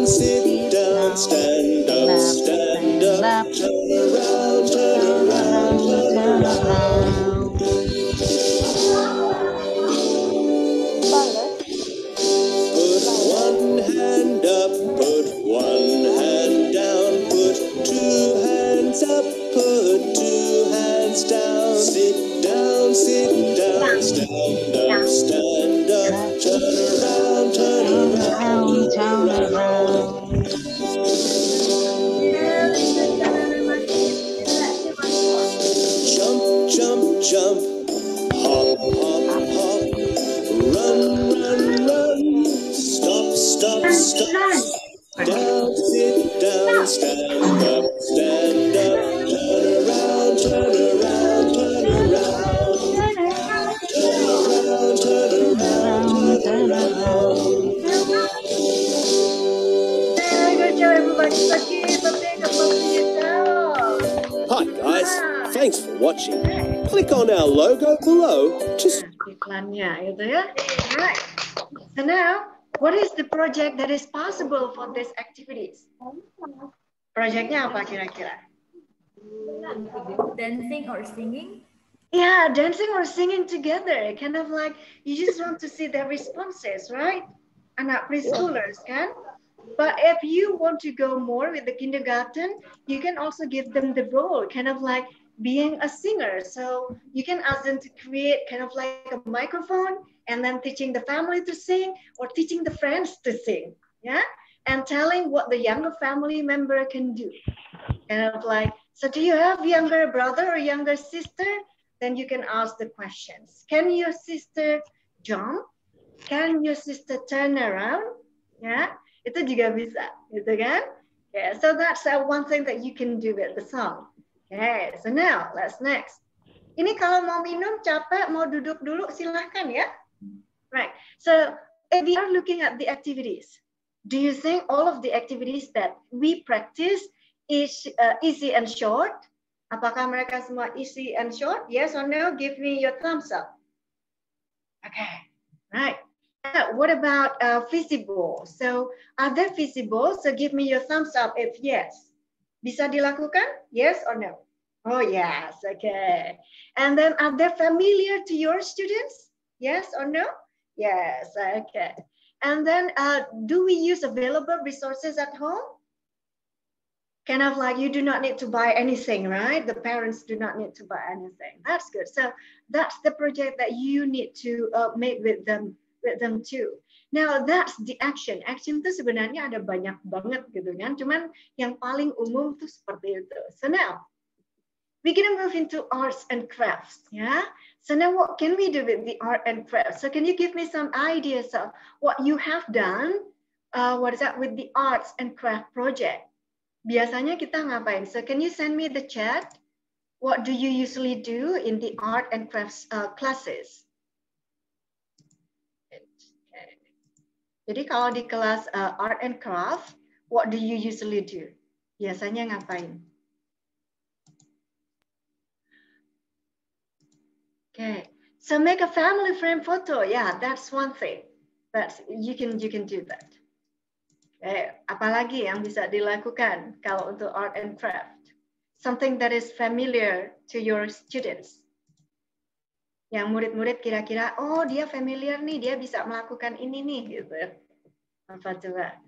S3: sit down, stand up, turn around, turn around, turn around. Put one hand up, put one hand down, put two hands up, put two hands down, sit down, stand up, turn around, turn around, turn around. Jump, jump, jump, hop, hop, hop, run, run, run, stop, stop, stop, down, sit down, stand up, turn around, turn around, turn around, turn around, turn around, turn around.
S2: Good job, everybody. Let's give a big applause to yourself.
S3: Hi guys, thanks for watching. Click on our logo below to
S2: Iklannya itu ya. Alright. So now, what is the project that is possible for these activities? Projectnya apa kira-kira?
S10: Dancing or singing?
S2: Yeah, dancing or singing together. Kind of like you just want to see their responses, right? Anak preschoolers kan? But if you want to go more with the kindergarten, you can also give them the role, kind of like being a singer. So you can ask them to create kind of like a microphone and then teaching the family to sing or teaching the friends to sing, yeah? And telling what the younger family member can do. Kind of like, so do you have younger brother or younger sister? Then you can ask the questions. Can your sister jump? Can your sister turn around? Yeah, itu juga bisa, gitu kan? Okay, so that's one thing that you can do with the song. Okay, so now let's next. Ini kalau mau minum capek, mau duduk dulu, silahkan ya. Right, so if we are looking at the activities, do you think all of the activities that we practice is easy and short? Apakah mereka semua easy and short? Yes or no? Give me your thumbs up. Okay, right. Now, what about feasible? So, are they feasible? So, give me your thumbs up if yes. Bisa dilakukan? Yes or no? Oh, yes. Okay. And then, are they familiar to your students? Yes or no? Yes. Okay. And then, do we use available resources at home? Kind of like you do not need to buy anything, right? The parents do not need to buy anything. That's good. So that's the project that you need to make with them too. Now that's the action. Action itu sebenarnya ada banyak banget gitu kan. Cuman yang paling umum tuh seperti itu. So now we're going to move into arts and crafts. Yeah. So now what can we do with the art and crafts? So can you give me some ideas of what you have done? What is that with the arts and craft project? Biasanya kita ngapain? So can you send me the chat? What do you usually do in the art and crafts classes? Okay. Jadi kalau di kelas art and craft, what do you usually do? Biasanya ngapain? Okay, so make a family frame photo. Yeah, that's one thing. That's you can do that. Okay, apalagi yang bisa dilakukan kalau untuk art and craft? Something that is familiar to your students. Yang murid-murid kira-kira, oh dia familiar nih, dia bisa melakukan ini nih, gitu. Apa coba?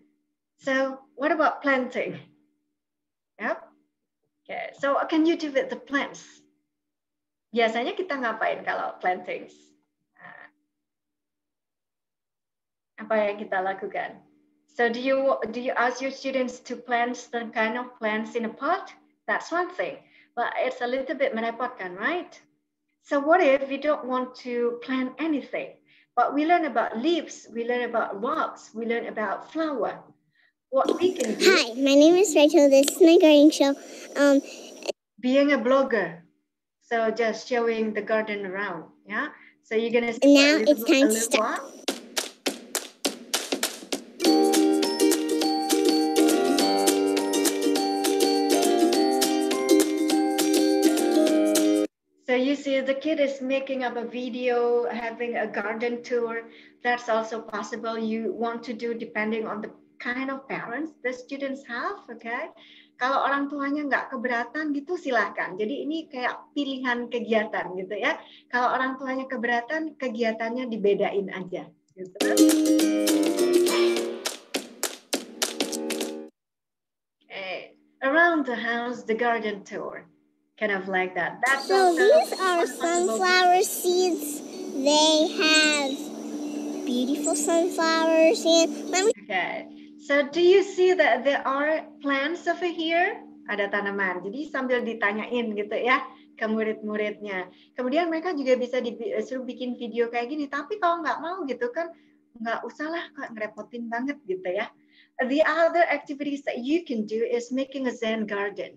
S2: So, what about planting? Yep. Okay, so what can you do with the plants? Biasanya kita ngapain kalau plantings? Apa yang kita lakukan? So, do you ask your students to plant some kind of plants in a pot? That's one thing, but it's a little bit merepotkan, right? So what if we don't want to plant anything, but we learn about leaves, we learn about rocks, we learn about flower. What we can do.
S10: Hi, my name is Rachel. This is my gardening show.
S2: Being a blogger, so just showing the garden around, yeah. So you're gonna.
S10: And now it's time to start.
S2: So you see the kid is making up a video, having a garden tour. That's also possible. You want to do depending on the kind of parents the students have, okay? Kalau orang tuanya nggak keberatan gitu silahkan. Jadi ini kayak pilihan kegiatan gitu ya. Kalau orang tuanya keberatan, kegiatannya dibedain aja. Gitu. Okay. Around the house, the garden tour. Kind of like that. That's
S10: so these are sunflower seeds. They have beautiful sunflowers and
S2: okay. So do you see that there are plants over here? Ada tanaman. Jadi sambil ditanyain gitu ya ke murid-muridnya. Kemudian mereka juga bisa disuruh bikin video kayak gini. Tapi kalau nggak mau gitu kan nggak usah lah, ngerepotin banget gitu ya. The other activities that you can do is making a Zen garden.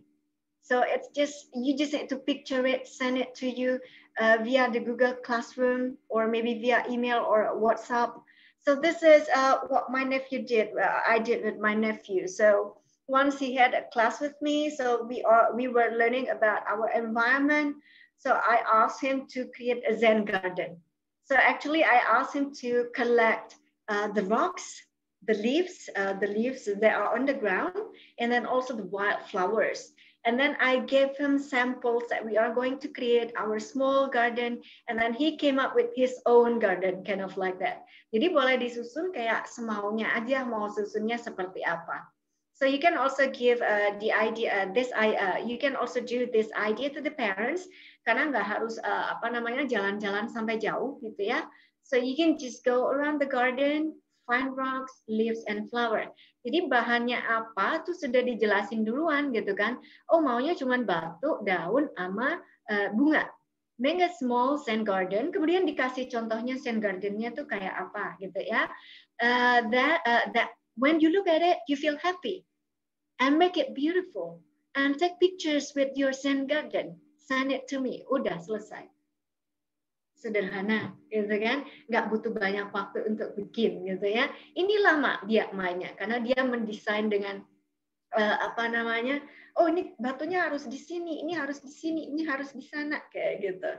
S2: So it's just, you just need to picture it, send it to you via the Google Classroom or maybe via email or WhatsApp. So this is what my nephew did. I did with my nephew. So once he had a class with me, so we were learning about our environment. So I asked him to create a Zen garden. So actually I asked him to collect the rocks, the leaves that are on the ground, and then also the wild flowers. And then I gave him samples that we are going to create our small garden. And then he came up with his own garden, kind of like that. Jadi boleh disusun kayak semaunya aja, mau susunnya seperti apa. So you can also give the idea, you can also do this idea to the parents, karena nggak harus jalan-jalan sampai jauh gitu ya. So you can just go around the garden, find rocks, leaves, and flower. Jadi bahannya apa tuh sudah dijelasin duluan gitu kan. Oh maunya cuma batu, daun, sama bunga. Make a small Zen garden, kemudian dikasih contohnya Zen gardennya tuh kayak apa gitu ya. That when you look at it, you feel happy. And make it beautiful. And take pictures with your Zen garden. Send it to me. Udah selesai. Sederhana, gitu kan? Nggak butuh banyak waktu untuk bikin, gitu ya. Ini lama dia mainnya, karena dia mendesain dengan oh ini batunya harus di sini, ini harus di sini, ini harus di sana, kayak gitu.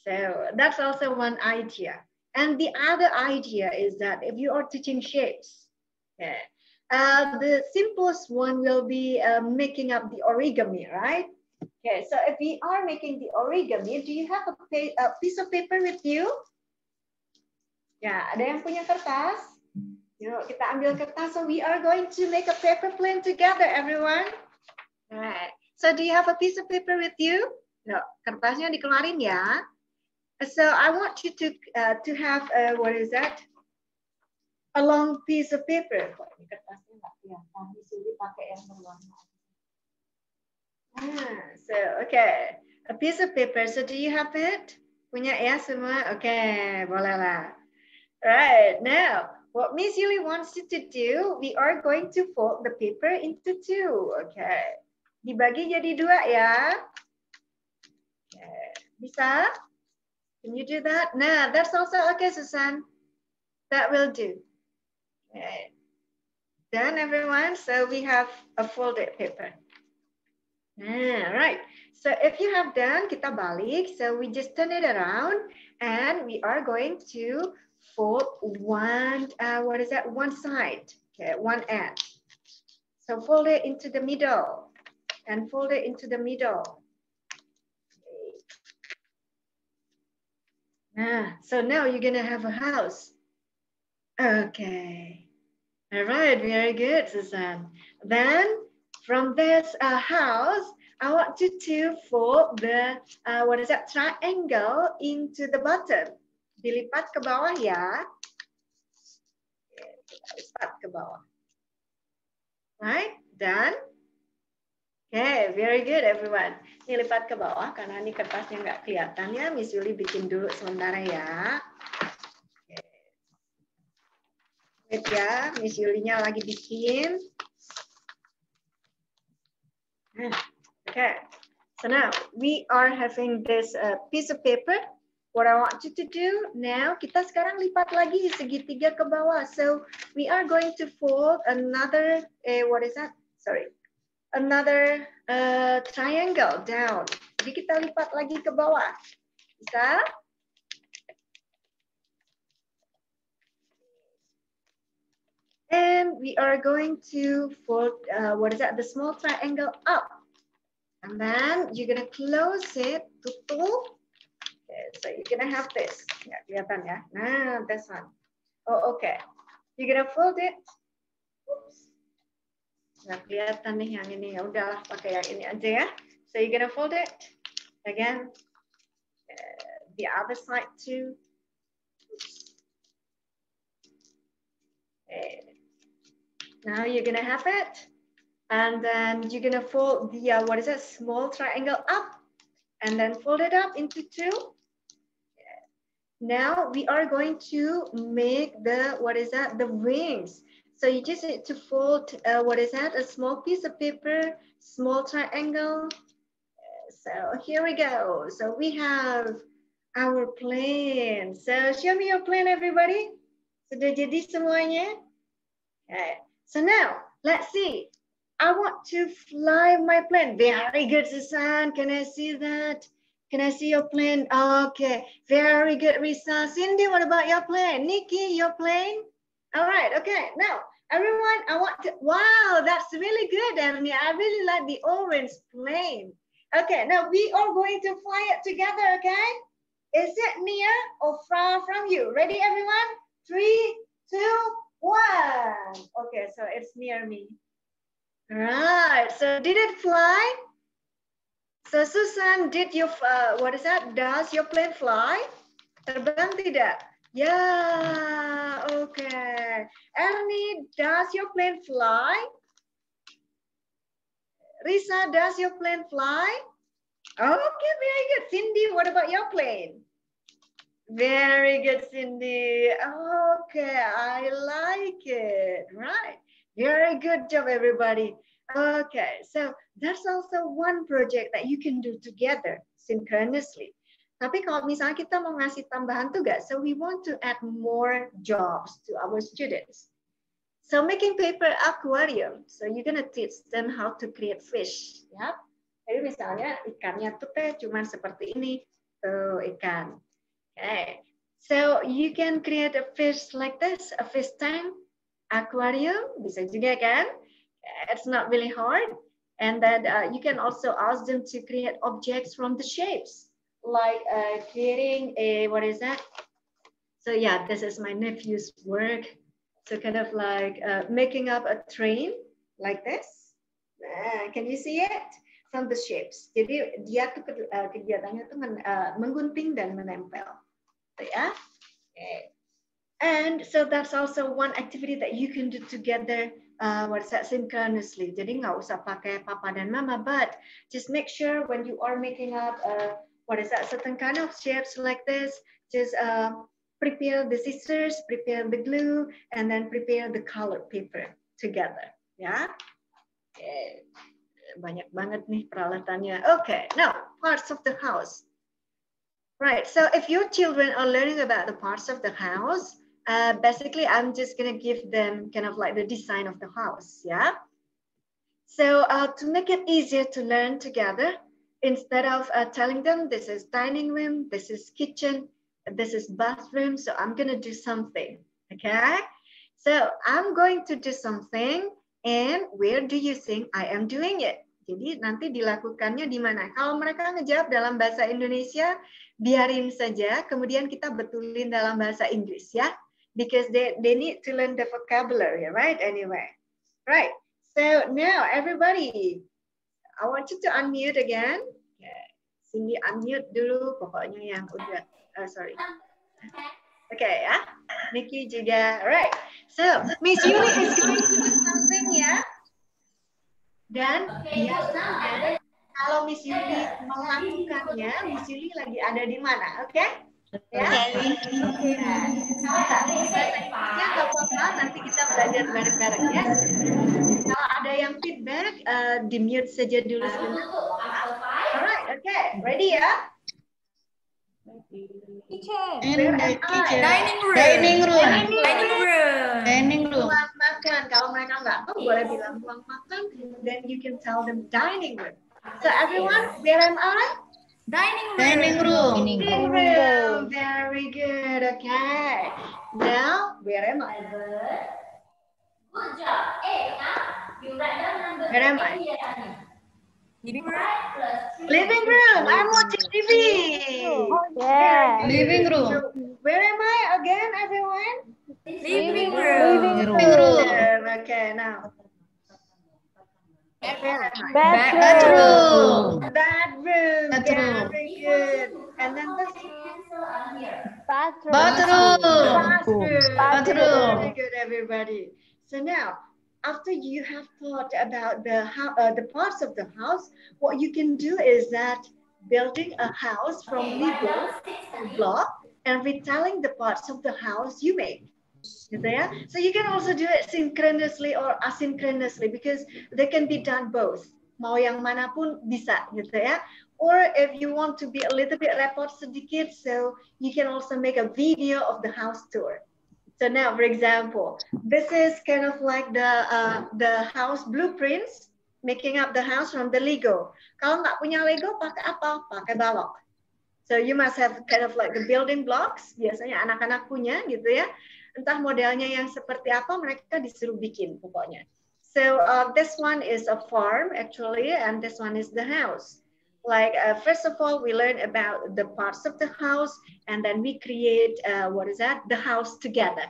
S2: So that's also one idea. And the other idea is that if you are teaching shapes, okay, the simplest one will be making up the origami, right? Okay, so if we are making the origami, do you have a piece of paper with you? Ya, ada yang punya kertas? Yuk, kita ambil kertas. So we are going to make a paper plane together, everyone. Alright. So do you have a piece of paper with you? No, kertasnya dikeluarin ya. So I want you to have what is that? A long piece of paper. Kok ini kertasnya nggak kelihatan? Disuruh pakai yang berwarna. So, okay. A piece of paper. So do you have it? Punya ya semua? Okay, boleh lah. Right, now what Miss Yuli wants you to do, we are going to fold the paper into two. Okay, dibagi jadi dua ya. Okay. Bisa? Can you do that? Nah, that's also okay, Susan. That will do. Okay. Done, everyone. So we have a folded paper. Right. So if you have done, kita balik. So we just turn it around and we are going to fold one, one side, okay, one end. So fold it into the middle and fold it into the middle. So now you're gonna have a house. Okay. All right, very good, Susan. Then from this house, I want you to fold the, triangle into the bottom. Dilipat ke bawah ya. Lipat ke bawah. Right, done. Okay, very good everyone. Ini lipat ke bawah karena ini kertasnya nggak kelihatan ya. Miss Yuli bikin dulu sementara ya. Wait ya, Miss Yulinya lagi bikin. Okay, so now we are having this piece of paper. What I want you to do now, kita sekarang lipat lagi segitiga ke bawah. So we are going to fold another, another triangle down. Jadi kita lipat lagi ke bawah. Bisa? And we are going to fold, the small triangle up. And then you're gonna close it, tutup. Okay, so you're gonna have this. Ya, kelihatan ya. Nah, this one. Oh, okay. You're gonna fold it. Oops. Nggak kelihatan nih yang ini. Ya udahlah, pakai yang ini aja ya. So you're gonna fold it again. The other side too. Okay. Now you're gonna have it. And then you're gonna fold the, small triangle up. And then fold it up into two. Now we are going to make the, the wings. So you just need to fold, a small piece of paper, small triangle. So here we go. So we have our plane. So show me your plane, everybody. Sudah jadi semuanya? Okay. So now, let's see. I want to fly my plane. Very good, Susan. Can I see that? Can I see your plane? Okay, very good, Risa. Cindy, what about your plane? Nikki, your plane? All right, okay. Now, everyone, I want to, wow, that's really good, Emily. I really like the orange plane. Okay, now we are going to fly it together, okay? Is it near or far from you? Ready, everyone? 3, 2, 1. Okay, so it's near me. Right, so did it fly? So Susan, did you, does your plane fly? Terbang tidak? Yeah, okay. Ernie, does your plane fly? Risa, does your plane fly? Okay, very good. Cindy, what about your plane? Very good, Cindy. Okay, I like it. Right. Very good job, everybody. Okay, so that's also one project that you can do together synchronously. Tapi kalau misalnya kita mau ngasih tambahan tugas, so we want to add more jobs to our students. So making paper aquarium, so you're gonna teach them how to create fish. Ya. Jadi misalnya ikannya tuh cuman seperti ini, tuh ikan. Okay, so you can create a fish like this, a fish tank, aquarium, bisa juga kan? It's not really hard. And then you can also ask them to create objects from the shapes, like creating a, So yeah, this is my nephew's work. So kind of like making up a train like this. Can you see it? From the shapes. Jadi dia tuh kegiatannya tuh menggunting dan menempel. So, yeah. Okay. And so that's also one activity that you can do together synchronously. Jadi nggak usah pakai papa dan mama, but just make sure when you are making up certain kind of shapes like this, just prepare the scissors, prepare the glue, and then prepare the colored paper together. Ya, okay. Banyak banget nih peralatannya. Okay, now parts of the house. Right, so if your children are learning about the parts of the house, basically I'm just gonna give them kind of like the design of the house, yeah? So to make it easier to learn together, instead of telling them this is dining room, this is kitchen, this is bathroom, so I'm gonna do something, okay? So I'm going to do something, and where do you think I am doing it? Jadi nanti dilakukannya di mana? Kalau mereka ngejawab dalam bahasa Indonesia, biarin saja, kemudian kita betulin dalam bahasa Inggris ya. Because they need to learn the vocabulary, right? Anyway. Right. So now everybody, I want you to unmute again. Cindy unmute dulu pokoknya yang udah, sorry. Okay ya. Nikki juga. Right. So, Miss Yuli is going to do something ya. Dan biasanya kalau Miss Yuli melakukannya, Miss Yuli lagi ada di mana, oke? Ya. Nah, kalau nggak bisa bahasa Inggrisnya nggak apa-apa, nanti kita belajar bareng-bareng ya. Kalau ada yang feedback, di mute saja dulu sebentar. Alright, okay, ready ya? Dining room. Ruang makan. Kalau mereka nggak tahu boleh bilang ruang makan. Then you can tell them dining room. So everyone, where am I? Dining room. Very good. Okay. Now where am I? Good job. Where am I? Living room. I'm watching TV.
S7: Yeah.
S2: Living room. So, where am I again, everyone?
S7: Living room.
S2: Okay, now.
S7: Bedroom.
S2: Very good. And then this bathroom. Very good, everybody. So now, after you have thought about the parts of the house, what you can do is that building a house from Lego block and retelling the parts of the house you make. Gitu ya? So you can also do it synchronously or asynchronously because they can be done both. Mau yang manapun bisa, gitu ya. Or if you want to be a little bit repot sedikit, so you can also make a video of the house tour. So now, for example, this is kind of like the house blueprints, making up the house from the Lego. Kalau nggak punya Lego, pakai apa? Pakai balok. So you must have kind of like the building blocks. Biasanya anak-anak punya, gitu ya. Entah modelnya yang seperti apa, mereka disuruh bikin pokoknya. So this one is a farm actually, and this one is the house. Like first of all, we learn about the parts of the house, and then we create the house together.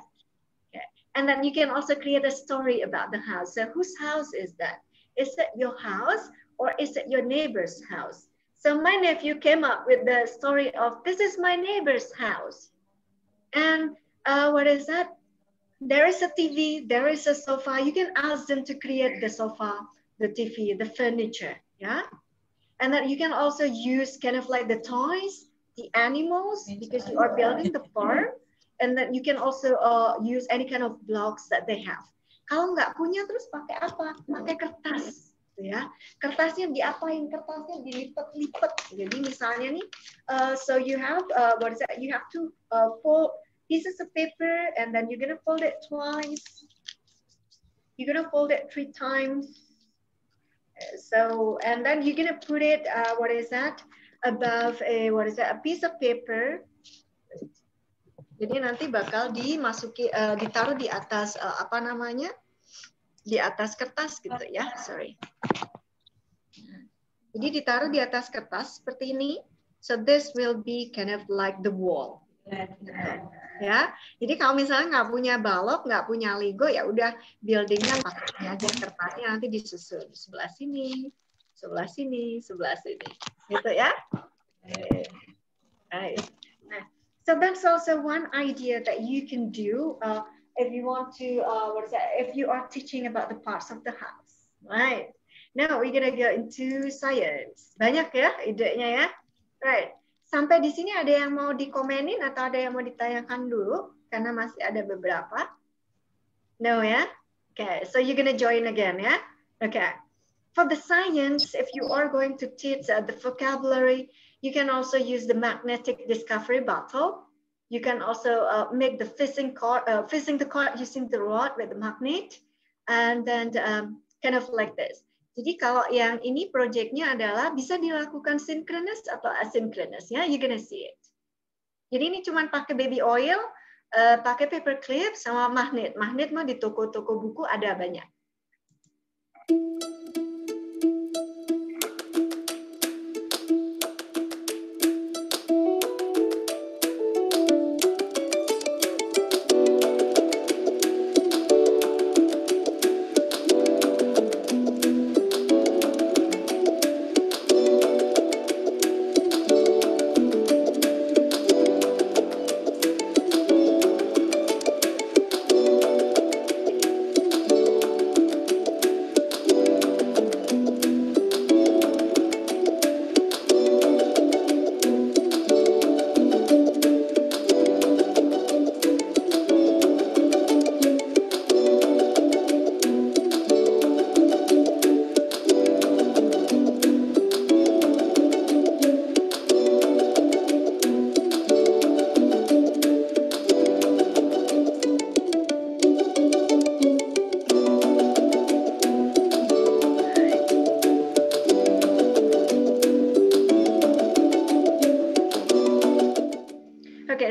S2: Okay. And then you can also create a story about the house. So whose house is that? Is it your house or is it your neighbor's house? So my nephew came up with the story of this is my neighbor's house, and what is that? There is a TV, there is a sofa. You can ask them to create the sofa, the TV, the furniture, yeah? And then you can also use kind of like the toys, the animals, because you are building the farm. And then you can also use any kind of blocks that they have. Kalau nggak punya, terus pakai apa? Pakai kertas, ya. Kertasnya diapain? Kertasnya dilipat-lipat. Jadi misalnya nih, so you have You have to fold pieces of paper, and then you're gonna fold it twice. You're gonna fold it 3 times. So, and then you're gonna put it, above a piece of paper. Jadi nanti bakal ditaruh di atas, di atas kertas gitu ya, sorry. Jadi ditaruh di atas kertas seperti ini. So this will be kind of like the wall. Ya, jadi kalau misalnya nggak punya balok, nggak punya Lego, ya udah buildingnya pakai aja kertasnya, nanti disusun sebelah sini, sebelah sini, sebelah sini, gitu ya. Right. Nah, so that's also one idea that you can do if you want to, if you are teaching about the parts of the house, right? Now we're gonna go into science. Banyak ya idenya ya, right? Sampai di sini ada yang mau dikomenin atau ada yang mau ditayangkan dulu? Karena masih ada beberapa. No ya? Okay, so you're gonna join again ya? Okay. For the science, if you are going to teach the vocabulary, you can also use the magnetic discovery bottle. You can also make the fishing the cord using the rod with the magnet, and then kind of like this. Jadi kalau yang ini projectnya adalah bisa dilakukan synchronous atau asynchronous ya, you're gonna see it. Jadi ini cuma pakai baby oil, pakai paper clip sama magnet. Magnet mah di toko-toko buku ada banyak.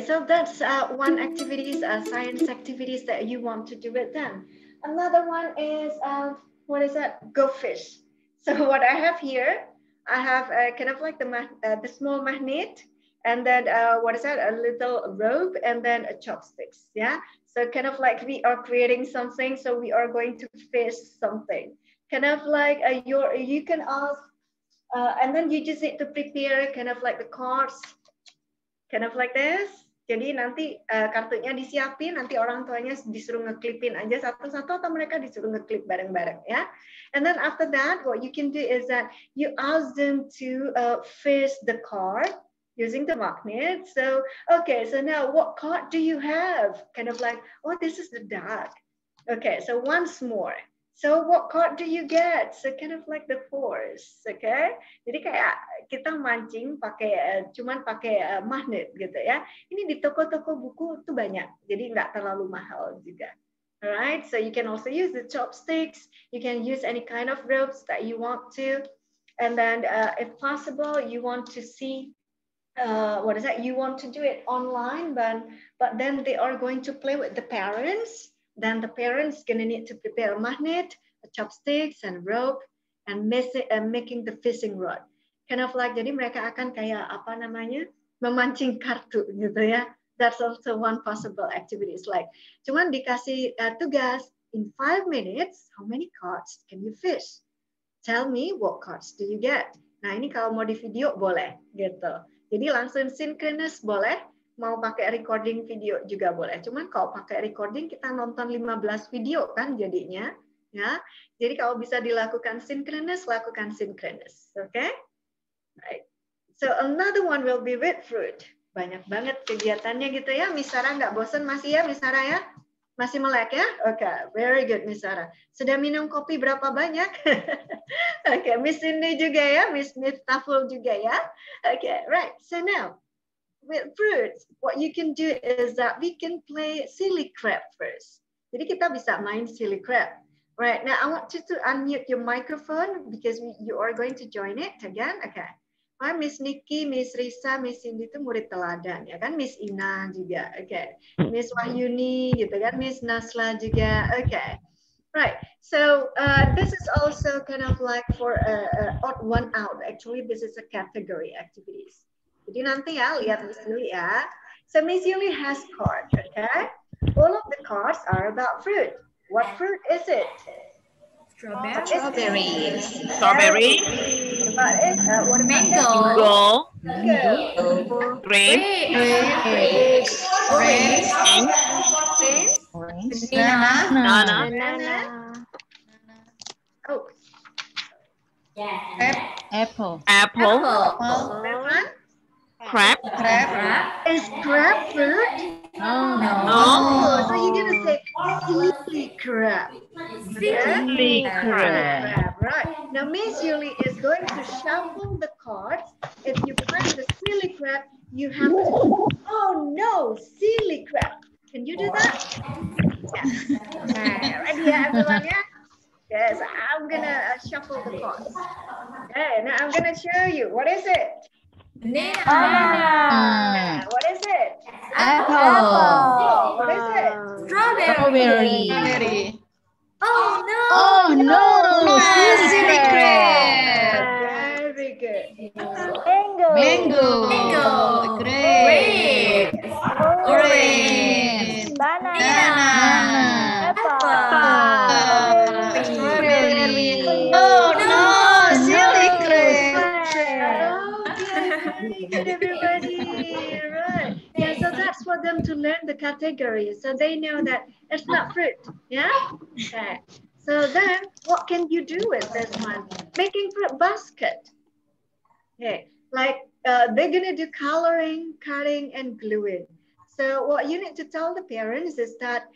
S2: So that's one activities, science activities that you want to do with them. Another one is, what is that? Go fish. So what I have here, I have kind of like the small magnet, and then what is that? A little rope, and then a chopsticks. Yeah. So kind of like we are creating something. So we are going to fish something. Kind of like you can ask, and then you just need to prepare kind of like the cards, kind of like this. Jadi nanti kartunya disiapin, nanti orang tuanya disuruh ngeklipin aja satu-satu atau mereka disuruh ngeklip bareng-bareng ya. And then after that, what you can do is that you ask them to fish the card using the magnet. So, okay, so now what card do you have? Kind of like, oh, this is the dog. Okay, so once more. So what card do you get? So kind of like the force, okay? Jadi kayak kita mancing cuman pakai magnet gitu ya. Ini di toko-toko buku tuh banyak, jadi nggak terlalu mahal juga. Alright, so you can also use the chopsticks. You can use any kind of ropes that you want to, and then if possible, you want to see you want to do it online, but then they are going to play with the parents. Then the parents gonna need to prepare a magnet, a chopsticks, and rope, and making the fishing rod. Kind of like, jadi mereka akan kayak apa namanya, memancing kartu gitu ya. That's also one possible activity. It's like, cuman dikasih tugas, in 5 minutes, how many cards can you fish? Tell me what cards do you get? Nah ini kalau mau di video boleh gitu. Jadi langsung synchronous boleh. Mau pakai recording video juga boleh. Cuman kalau pakai recording kita nonton 15 video kan jadinya, ya. Jadi kalau bisa dilakukan synchronous, lakukan synchronous, okay? Right. So another one will be with fruit. Banyak banget kegiatannya gitu ya. Miss Sarah nggak bosan masih ya, Miss Sarah ya? Masih melek ya? Oke, very good Miss Sarah. Sudah minum kopi berapa banyak? Oke, Miss Cindy juga ya, Miss Miftahul juga ya. Oke, right. So now, with fruits, what you can do is that we can play silly crab first. Jadi kita bisa main silly crab. Right, now I want you to unmute your microphone because you are going to join it again. Okay. Miss Nikki, Miss Risa, Miss Cindy itu murid teladan ya kan, Miss Ina juga. Okay. Miss Wahyuni gitu kan, Miss Nasla juga. Okay. Right. So this is also kind of like for odd one out. Actually, this is a category activities. Jadi nanti ya, lihat Miss Yuli ya. So Miss Yuli has cards, okay? All of the cards are about fruit. What fruit is it?
S6: Strawberry.
S7: Strawberry.
S2: What
S6: Mango.
S7: Grape.
S6: Orange.
S2: Orange. Nana. Oh.
S11: Apple.
S6: Crab.
S2: Is crab fruit?
S11: No.
S2: So you're gonna say silly crab.
S11: Silly crab.
S2: Right. Now Miss Yuli is going to shuffle the cards. If you find the silly crab, you have to, oh no, silly crab. Can you do that? Yes. Ready, everyone, yeah? Yes, I'm gonna shuffle the cards. Okay, now I'm gonna show you. What is it?
S7: Banana.
S2: What is it?
S7: Apple.
S2: What is it?
S11: Strawberry.
S7: Oh
S11: no.
S7: Silly
S2: Very good.
S7: Mango.
S11: Grape.
S7: Orange. Banana. Apple.
S11: Strawberry.
S7: Oh no, silly
S2: Okay, very good, everybody. Right. Yeah, so that's for them to learn the category. So they know that it's not fruit. Yeah? Okay. So then what can you do with this one? Making fruit basket. Okay. Like they're going to do coloring, cutting, and gluing. So what you need to tell the parents is that,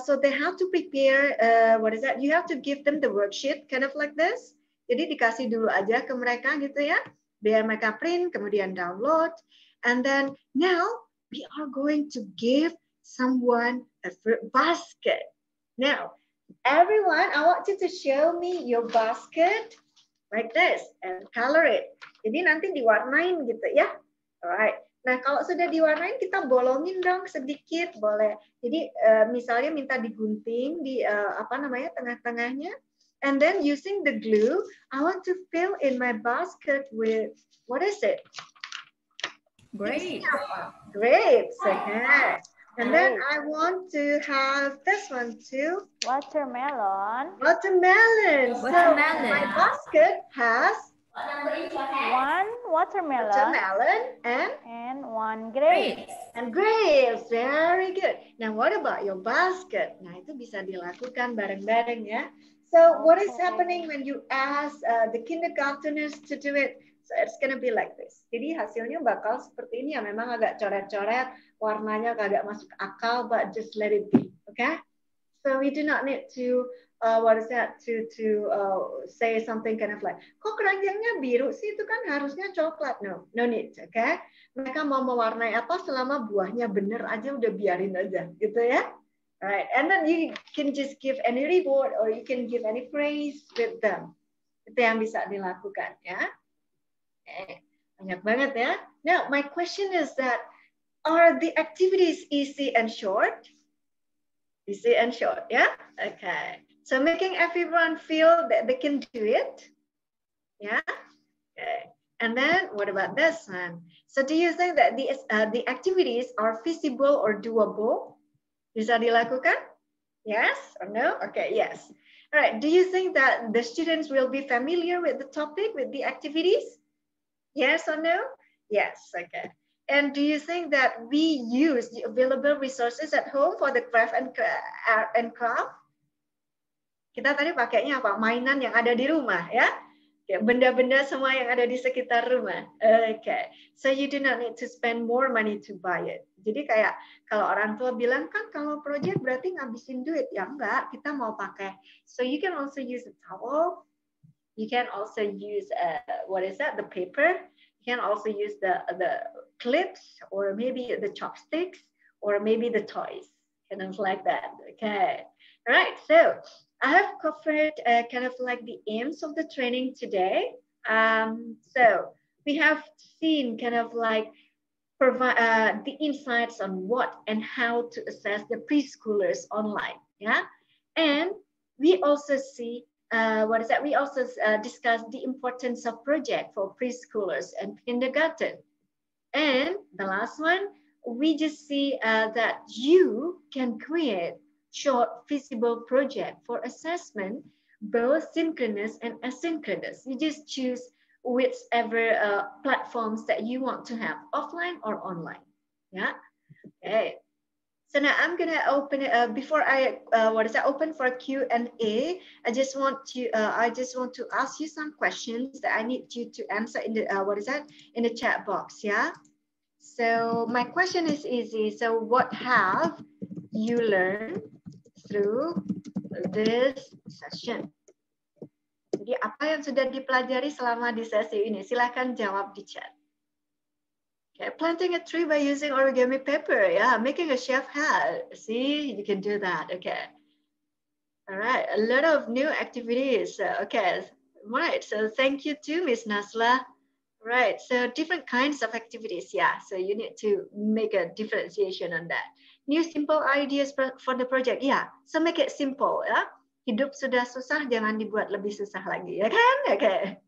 S2: so they have to prepare, what is that? You have to give them the worksheet, kind of like this. Jadi dikasih dulu aja ke mereka gitu ya, biar mereka print, kemudian download. And then now we are going to give someone a fruit basket. Now, everyone, I want you to show me your basket like this and color it. Jadi nanti diwarnain gitu ya. Alright. Nah, kalau sudah diwarnain, kita bolongin dong sedikit, boleh. Jadi misalnya minta digunting di tengah-tengahnya. And then using the glue, I want to fill in my basket with, what is it?
S6: Grapes.
S2: Grapes, okay. And then I want to have this one too.
S7: Watermelon.
S2: Watermelon. So my basket has
S7: One watermelon. And one grape.
S2: And grapes. Very good. Now what about your basket? Nah, itu bisa dilakukan bareng-bareng ya. So what is happening when you ask the kindergarteners to do it? So it's gonna be like this. Jadi hasilnya bakal seperti ini ya. Memang agak coret-coret, warnanya agak masuk akal, but just let it be. Okay? So we do not need to say something kind of like, kok keranjangnya biru sih, itu kan harusnya coklat. No need, okay? Mereka mau mewarnai apa selama buahnya bener aja, udah biarin aja, gitu ya. Right, and then you can just give any reward or you can give any praise with them. Itu yang bisa dilakukan ya. Banyak banget ya. Now, my question is that, are the activities easy and short? Easy and short, yeah? Okay. So making everyone feel that they can do it. Yeah? Okay. And then what about this one? So do you think that the activities are feasible or doable? Bisa dilakukan? Yes or no? Okay, yes. All right. Do you think that the students will be familiar with the topic, with the activities? Yes or no? Yes, okay. And do you think that we use the available resources at home for the craft and craft? Kita tadi pakainya apa? Mainan yang ada di rumah, ya? Benda-benda semua yang ada di sekitar rumah. Okay. So you do not need to spend more money to buy it. Jadi kayak kalau orang tua bilang kan kalau project berarti ngabisin duit. Ya enggak, kita mau pakai. So you can also use a towel. You can also use the paper. You can also use the clips or maybe the chopsticks or maybe the toys. Kind of like that. Okay. All right. So I have covered kind of like the aims of the training today. So we have seen kind of like the insights on what and how to assess the preschoolers online. Yeah. And we also see we also discussed the importance of project for preschoolers and kindergarten. And the last one, we just see that you can create short feasible project for assessment, both synchronous and asynchronous. You just choose whichever platforms that you want to have, offline or online. Yeah. Okay. So now I'm gonna open it before I open for Q&A. I just want to ask you some questions that I need you to answer in the in the chat box. Yeah. So my question is easy. So what have you learned through this session? Jadi apa yang sudah dipelajari selama di sesi ini? Silakan jawab di chat. Okay, planting a tree by using origami paper. Yeah, making a chef hat. See, you can do that. Okay. All right, a lot of new activities. Okay, right. So thank you to Miss Nasla. Right, so different kinds of activities. Yeah, so you need to make a differentiation on that. New simple ideas for the project. Yeah, so make it simple. Ya. Hidup sudah susah, jangan dibuat lebih susah lagi. Ya kan? Okay.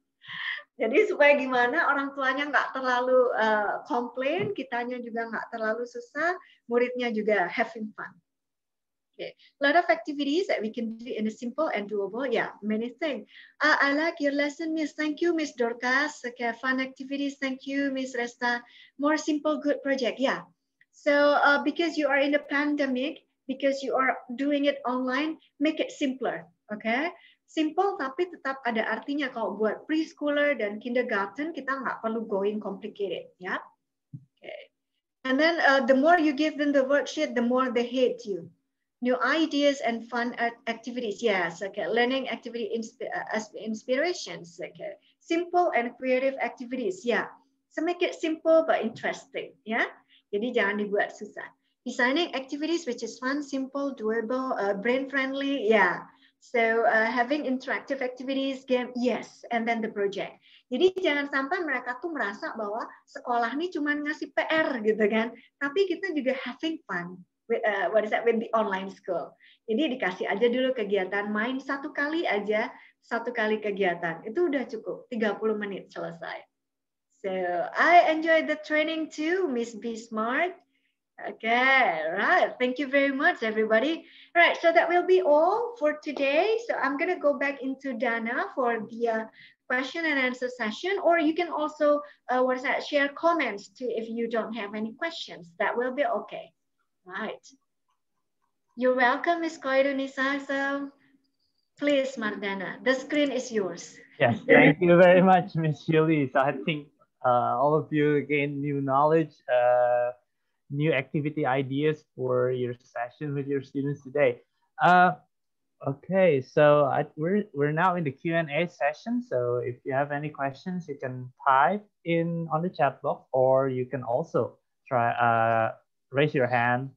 S2: Jadi supaya gimana orang tuanya nggak terlalu komplain, kitanya juga nggak terlalu susah, muridnya juga having fun. Okay, a lot of activities that we can do in a simple and doable. Yeah, many things. I like your lesson, Miss. Thank you, Miss Dorcas. Okay, fun activities. Thank you, Miss Resta. More simple, good project. Yeah. So because you are in the pandemic, because you are doing it online, make it simpler. Okay. Simple tapi tetap ada artinya. Kalau buat preschooler dan kindergarten kita nggak perlu going complicated, ya. Okay. And then the more you give them the worksheet, the more they hate you. New ideas and fun activities, yes. Okay. Learning activity inspirations. Okay. Simple and creative activities, yeah. So make it simple but interesting, ya. Jadi jangan dibuat susah. Designing activities which is fun, simple, doable, brain friendly, yeah. So having interactive activities, game, yes, and then the project. Jadi jangan sampai mereka tuh merasa bahwa sekolah ini cuma ngasih PR gitu kan, tapi kita juga having fun with with the online school. Jadi dikasih aja dulu kegiatan, main satu kali kegiatan, itu udah cukup, 30 menit selesai. So I enjoyed the training too, Miss B Smart. Okay, right. Thank you very much, everybody. Right, so that will be all for today. So I'm going to go back into Dana for the question and answer session, or you can also share comments too if you don't have any questions. That will be okay. Right. You're welcome, Ms. Koirunisa. So please, Mardana, the screen is yours.
S1: Yes, thank you very much, Ms. Yuli. So I think all of you gained new knowledge, new activity ideas for your session with your students today. Okay, so we're now in the Q&A session. So if you have any questions, you can type in on the chat box, or you can also try raise your hand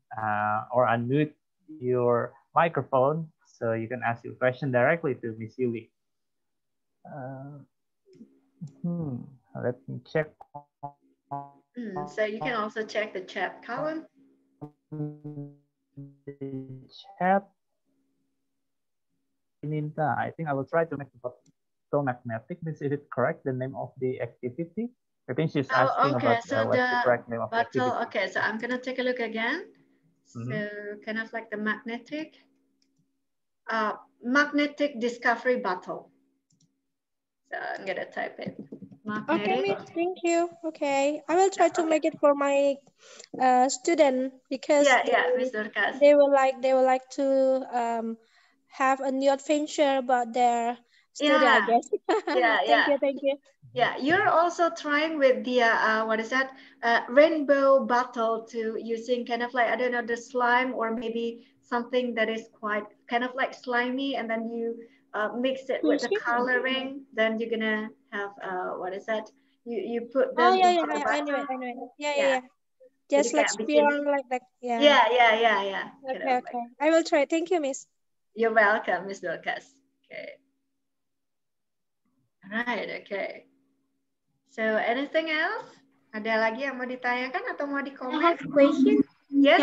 S1: or unmute your microphone so you can ask your question directly to Miss Yuli. Let me check.
S2: So you can also check the chat column.
S1: The chat. Ninta, I think I will try to make it so magnetic. Is it correct, the name of the activity? I think she's asking about
S2: so
S1: what's the correct name of the activity.
S2: Okay, so I'm gonna take a look again. So kind of like the magnetic discovery battle. So I'm gonna type it. Magnetic.
S12: Okay, Miss, thank you. Okay, I will try to make it for my student, because
S2: Miss Dorcas.
S12: they will like to have a new adventure about their study, I guess. Thank you.
S2: Yeah, you're also trying with the rainbow battle to using kind of like, I don't know, the slime or maybe something that is quite kind of like slimy, and then you mix it with the coloring, then you're gonna have you put them into the
S12: I know it. Yeah. Just like spiral like that. Yeah. Okay. I will try. Thank you, Miss.
S2: You're welcome, Miss Dorcas. Okay. All right, okay. So anything else? Ada lagi yang mau ditanyakan atau mau dikomen?
S4: I have a question.
S2: Yes.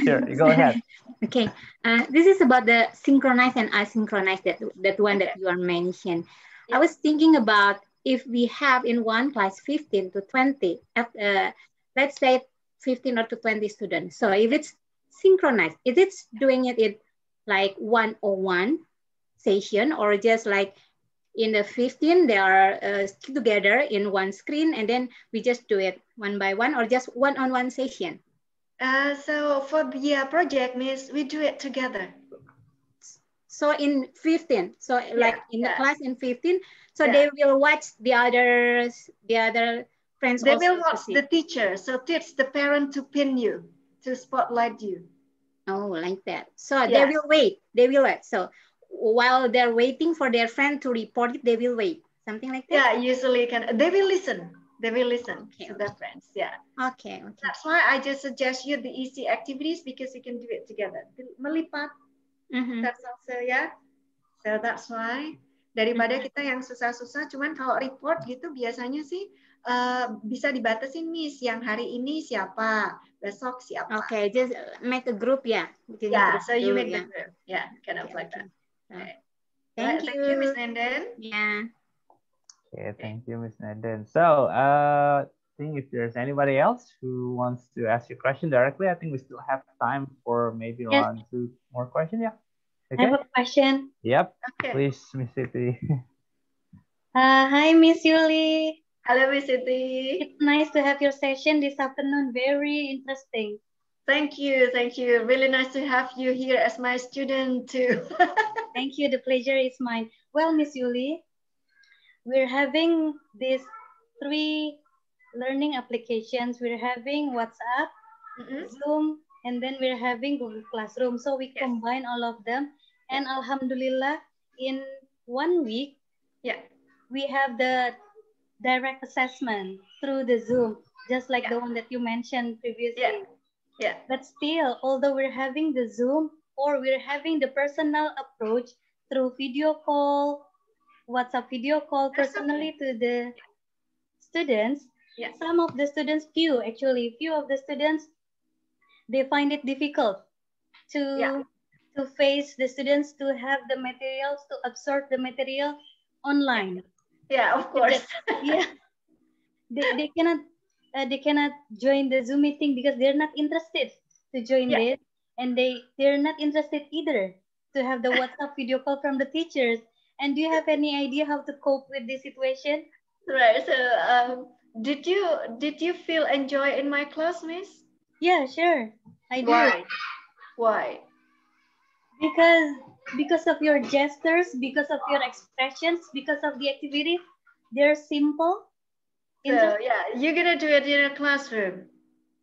S1: Sure. Go ahead.
S4: Okay. This is about the synchronized and asynchronized, that one that you are mentioned. I was thinking about if we have in one class 15 to 20, let's say 15 or to 20 students. So if it's synchronized, is it doing it in like 101 session, or just like in the 15 they are together in one screen and then we just do it one by one, or just one-on-one session?
S2: So for the project, Miss, we do it together.
S4: So in 15, so like in the class in 15, so
S2: Yeah.
S4: they will watch the other friends
S2: They
S4: also
S2: will watch
S4: to see.
S2: the teacher, so teach the parent to pin you, to spotlight you.
S4: Oh, like that. So they will wait. They will wait. So while they're waiting for their friend to report it, they will wait. Something like that?
S2: Yeah, usually they will listen. They will listen to their friends. Yeah.
S4: Okay.
S2: That's why I just suggest you the easy activities because you can do it together. Melipat. That's also So that's why daripada kita yang susah-susah, cuman kalau report gitu biasanya sih bisa dibatasin, Miss, yang hari ini siapa, besok siapa.
S4: Okay, just make a group, yeah.
S2: Yeah, so you make the group. Yeah, kind of like that. Okay.
S4: Thank you.
S2: Thank you, Miss Nenden.
S4: Yeah.
S1: Okay, thank you, Miss Nenden. So, I think if there's anybody else who wants to ask your question directly, I think we still have time for maybe around 2 more questions. Yeah. Okay.
S13: I have a question.
S1: Yep.
S2: Okay.
S1: Please, Miss Siti.
S13: Hi, Miss Yuli.
S2: Hello, Miss Siti.
S13: It's nice to have your session this afternoon. Very interesting.
S2: Thank you. Thank you. Really nice to have you here as my student too.
S13: Thank you. The pleasure is mine. Well, Miss Yuli, we're having these 3 learning applications. We're having WhatsApp, Zoom, and then we're having Google Classroom. So we combine all of them. And Alhamdulillah, in 1 week, we have the direct assessment through the Zoom, just like the one that you mentioned previously. But still, although we're having the Zoom or we're having the personal approach through video call, WhatsApp video call personally to the students, some of the students, few of the students, they find it difficult to face the students, to have the materials, to absorb the material online.
S2: Yeah, of course.
S13: They cannot join the Zoom meeting because they're not interested to join this, and they're not interested either to have the WhatsApp video call from the teachers. And do you have any idea how to cope with this situation?
S2: Right. So, did you feel enjoy in my class, Miss?
S13: Yeah, sure. I do.
S2: Why?
S13: Because of your gestures, because of your expressions, because of the activities, they're simple.
S2: So you're gonna do it in a classroom.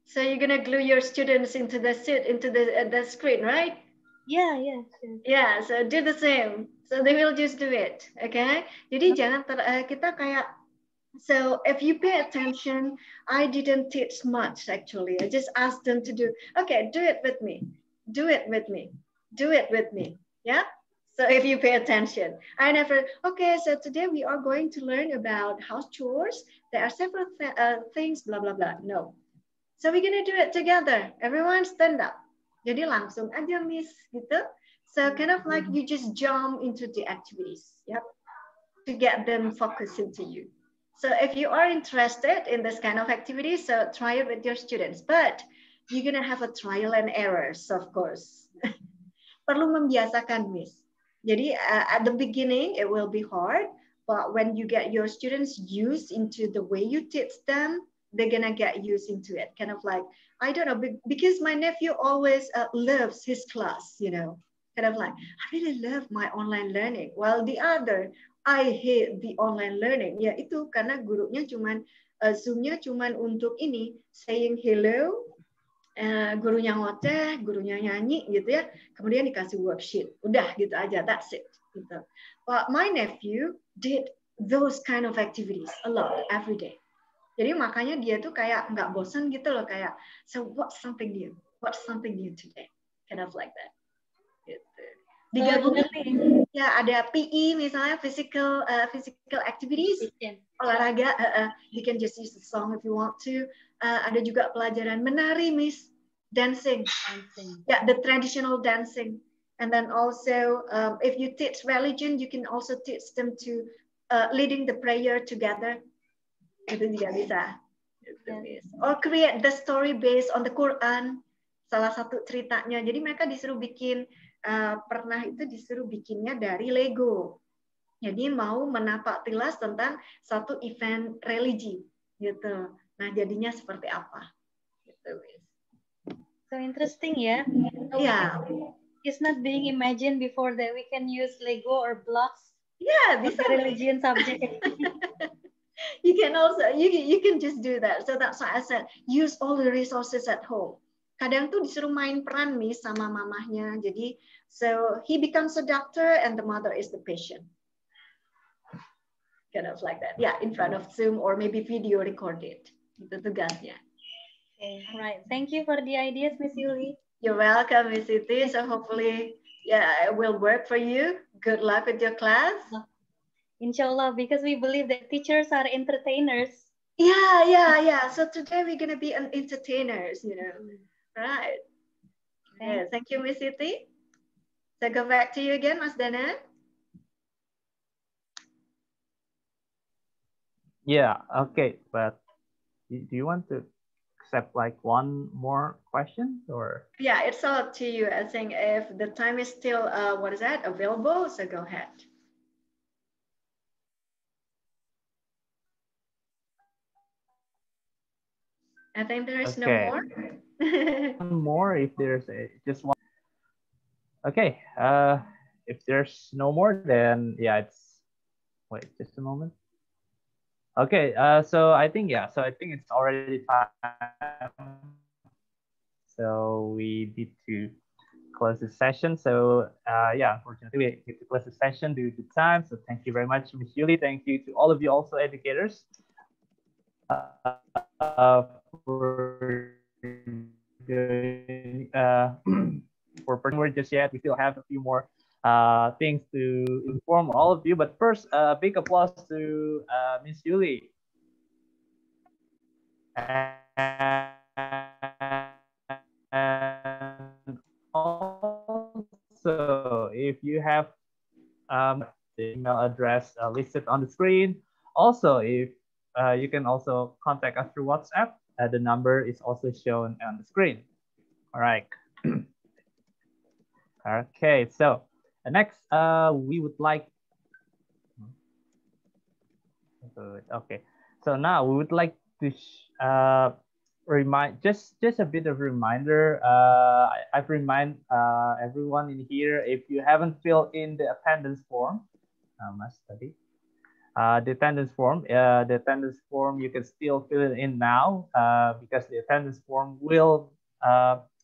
S2: So you're gonna glue your students into the screen, right?
S13: Yeah.
S2: Yeah. So do the same. So they will just do it. Okay. Jadi jangan kita kayak. So if you pay attention, I didn't teach much actually. I just asked them to do. Okay, do it with me. Do it with me. Do it with me. Yeah. So if you pay attention, I never, okay, so today we are going to learn about house chores. There are several things, blah, blah, blah. No. So we're going to do it together. Everyone stand up. Jadi langsung aja, Miss, gitu. So kind of like you just jump into the activities, yep, to get them focused into you. So if you are interested in this kind of activity, so try it with your students. But you're going to have a trial and errors, of course. Perlu membiasakan, Miss. Jadi at the beginning, it will be hard, but when you get your students used into the way you teach them, they're gonna get used into it. Kind of like, I don't know, because my nephew always loves his class, you know, kind of like, I really love my online learning. While the other, I hate the online learning. Ya itu karena gurunya cuman, Zoom-nya cuman untuk ini, saying hello, gurunya ngoceh, gurunya nyanyi gitu ya, kemudian dikasih worksheet, udah gitu aja, that's it. Gitu. But my nephew did those kind of activities a lot every day. Jadi makanya dia tuh kayak nggak bosan gitu loh, kayak so what's something new? What's something new today? Kind of like that. Gitu. Digabungin ya ada PE misalnya physical activities, olahraga, you can just use the song if you want to. Ada juga pelajaran menari, Miss, dancing. Yeah, the traditional dancing. And then also, if you teach religion, you can also teach them to leading the prayer together. Itu juga bisa. Or create the story based on the Quran. Salah satu ceritanya. Jadi mereka disuruh bikin, pernah itu disuruh bikinnya dari Lego. Jadi mau menapak tilas tentang satu event religi, gitu. Nah, jadinya seperti apa? Gitu, Miss.
S13: So interesting, yeah. So it's not being imagined before that we can use Lego or blocks.
S2: Yeah,
S13: for the religion subject.
S2: You can also you can just do that. So that's why I said use all the resources at home. Kadang tuh disuruh main peran nih sama mamahnya. Jadi so he becomes a doctor and the mother is the patient. Kind of like that. Yeah, in front of Zoom or maybe video recorded. Itu tugasnya.
S13: Okay, right. Thank you for the ideas, Miss Yuli.
S2: You're welcome, Miss Siti. So hopefully, yeah, it will work for you. Good luck with your class.
S13: Inshallah, because we believe that teachers are entertainers.
S2: Yeah. So today we're gonna be an entertainers, you know. Right. Okay. Thank you, Miss Siti. So go back to you again, Mas Dana.
S1: Yeah, okay, but do you want to accept like one more question or?
S2: Yeah, it's all up to you. I think if the time is still, what is that, available, so go ahead. I think there is no more.
S1: One more if there's just one. Okay, if there's no more, then yeah, it's, wait, just a moment. Okay, so I think it's already time. So we need to close the session. So yeah, unfortunately, we need to close the session due to time. So thank you very much, Ms. Yuli. Thank you to all of you also educators for doing, for participating just yet. We still have a few more things to inform all of you. But first, big applause to Ms. Yuli. And also, if you have the email address listed on the screen, also if you can also contact us through WhatsApp, the number is also shown on the screen. All right. Okay, so next we would like, okay, so now we would like to remind, just a bit of reminder. I've remind everyone in here, if you haven't filled in the attendance form, the attendance form, you can still fill it in now because the attendance form will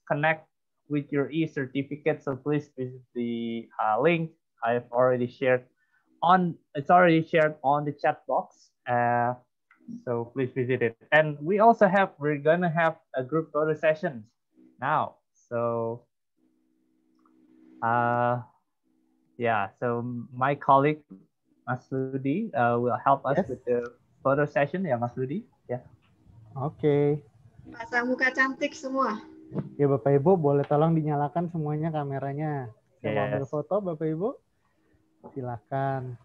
S1: connect with your e-certificate. So please visit the link I've already shared on. It's already shared on the chat box. So please visit it. And we also we're gonna have a group photo sessions now. So yeah, so my colleague Mas Ludi will help us with the photo session. Ya, Mas Ludi. Ya.
S14: Oke.
S2: Pasang muka cantik semua.
S14: Ya Bapak Ibu, boleh tolong dinyalakan semuanya kameranya. Saya mau ambil foto Bapak Ibu. Silakan.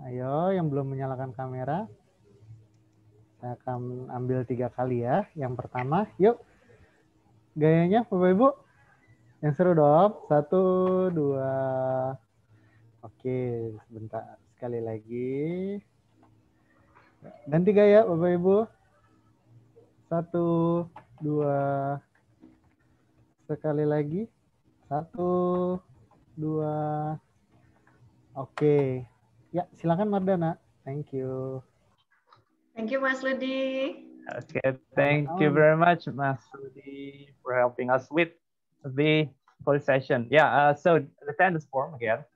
S14: Ayo, yang belum menyalakan kamera. Saya akan ambil 3 kali ya. Yang pertama, yuk. Gayanya Bapak Ibu. Yang seru dong. 1, 2. Oke, sebentar. Sekali lagi. Ganti gaya Bapak Ibu. 1, 2. Sekali lagi. 1, 2. Oke. Ya, silakan Mardana. Thank you.
S2: Thank you, Mas Ludi.
S1: Okay, thank you very much, Mas Ludi, for helping us with the photo session. Yeah, so the attendance form again,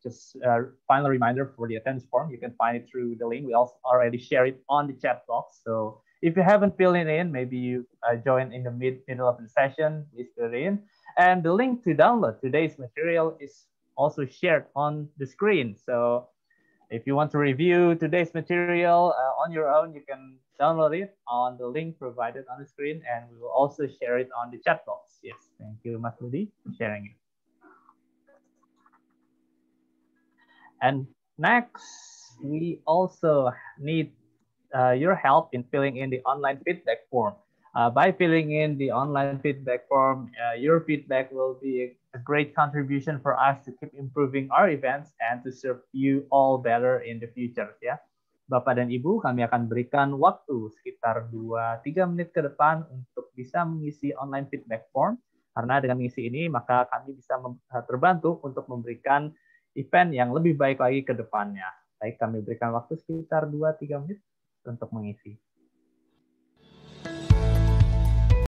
S1: just a final reminder for the attendance form. You can find it through the link. We also already share it on the chat box. So if you haven't filled it in, maybe you join in the middle of the session, please fill it in. And the link to download today's material is also shared on the screen. So if you want to review today's material on your own, you can download it on the link provided on the screen, and we will also share it on the chat box. Yes, thank you, Mas Ludi, for sharing it. And next, we also need your help in filling in the online feedback form. By filling in the online feedback form, your feedback will be a great contribution for us to keep improving our events and to serve you all better in the future. Yeah. Bapak dan Ibu, kami akan berikan waktu sekitar 2-3 menit ke depan untuk bisa mengisi online feedback form. Karena dengan mengisi ini, maka kami bisa terbantu untuk memberikan event yang lebih baik lagi ke depannya. Baik, kami berikan waktu sekitar 2-3 menit untuk mengisi.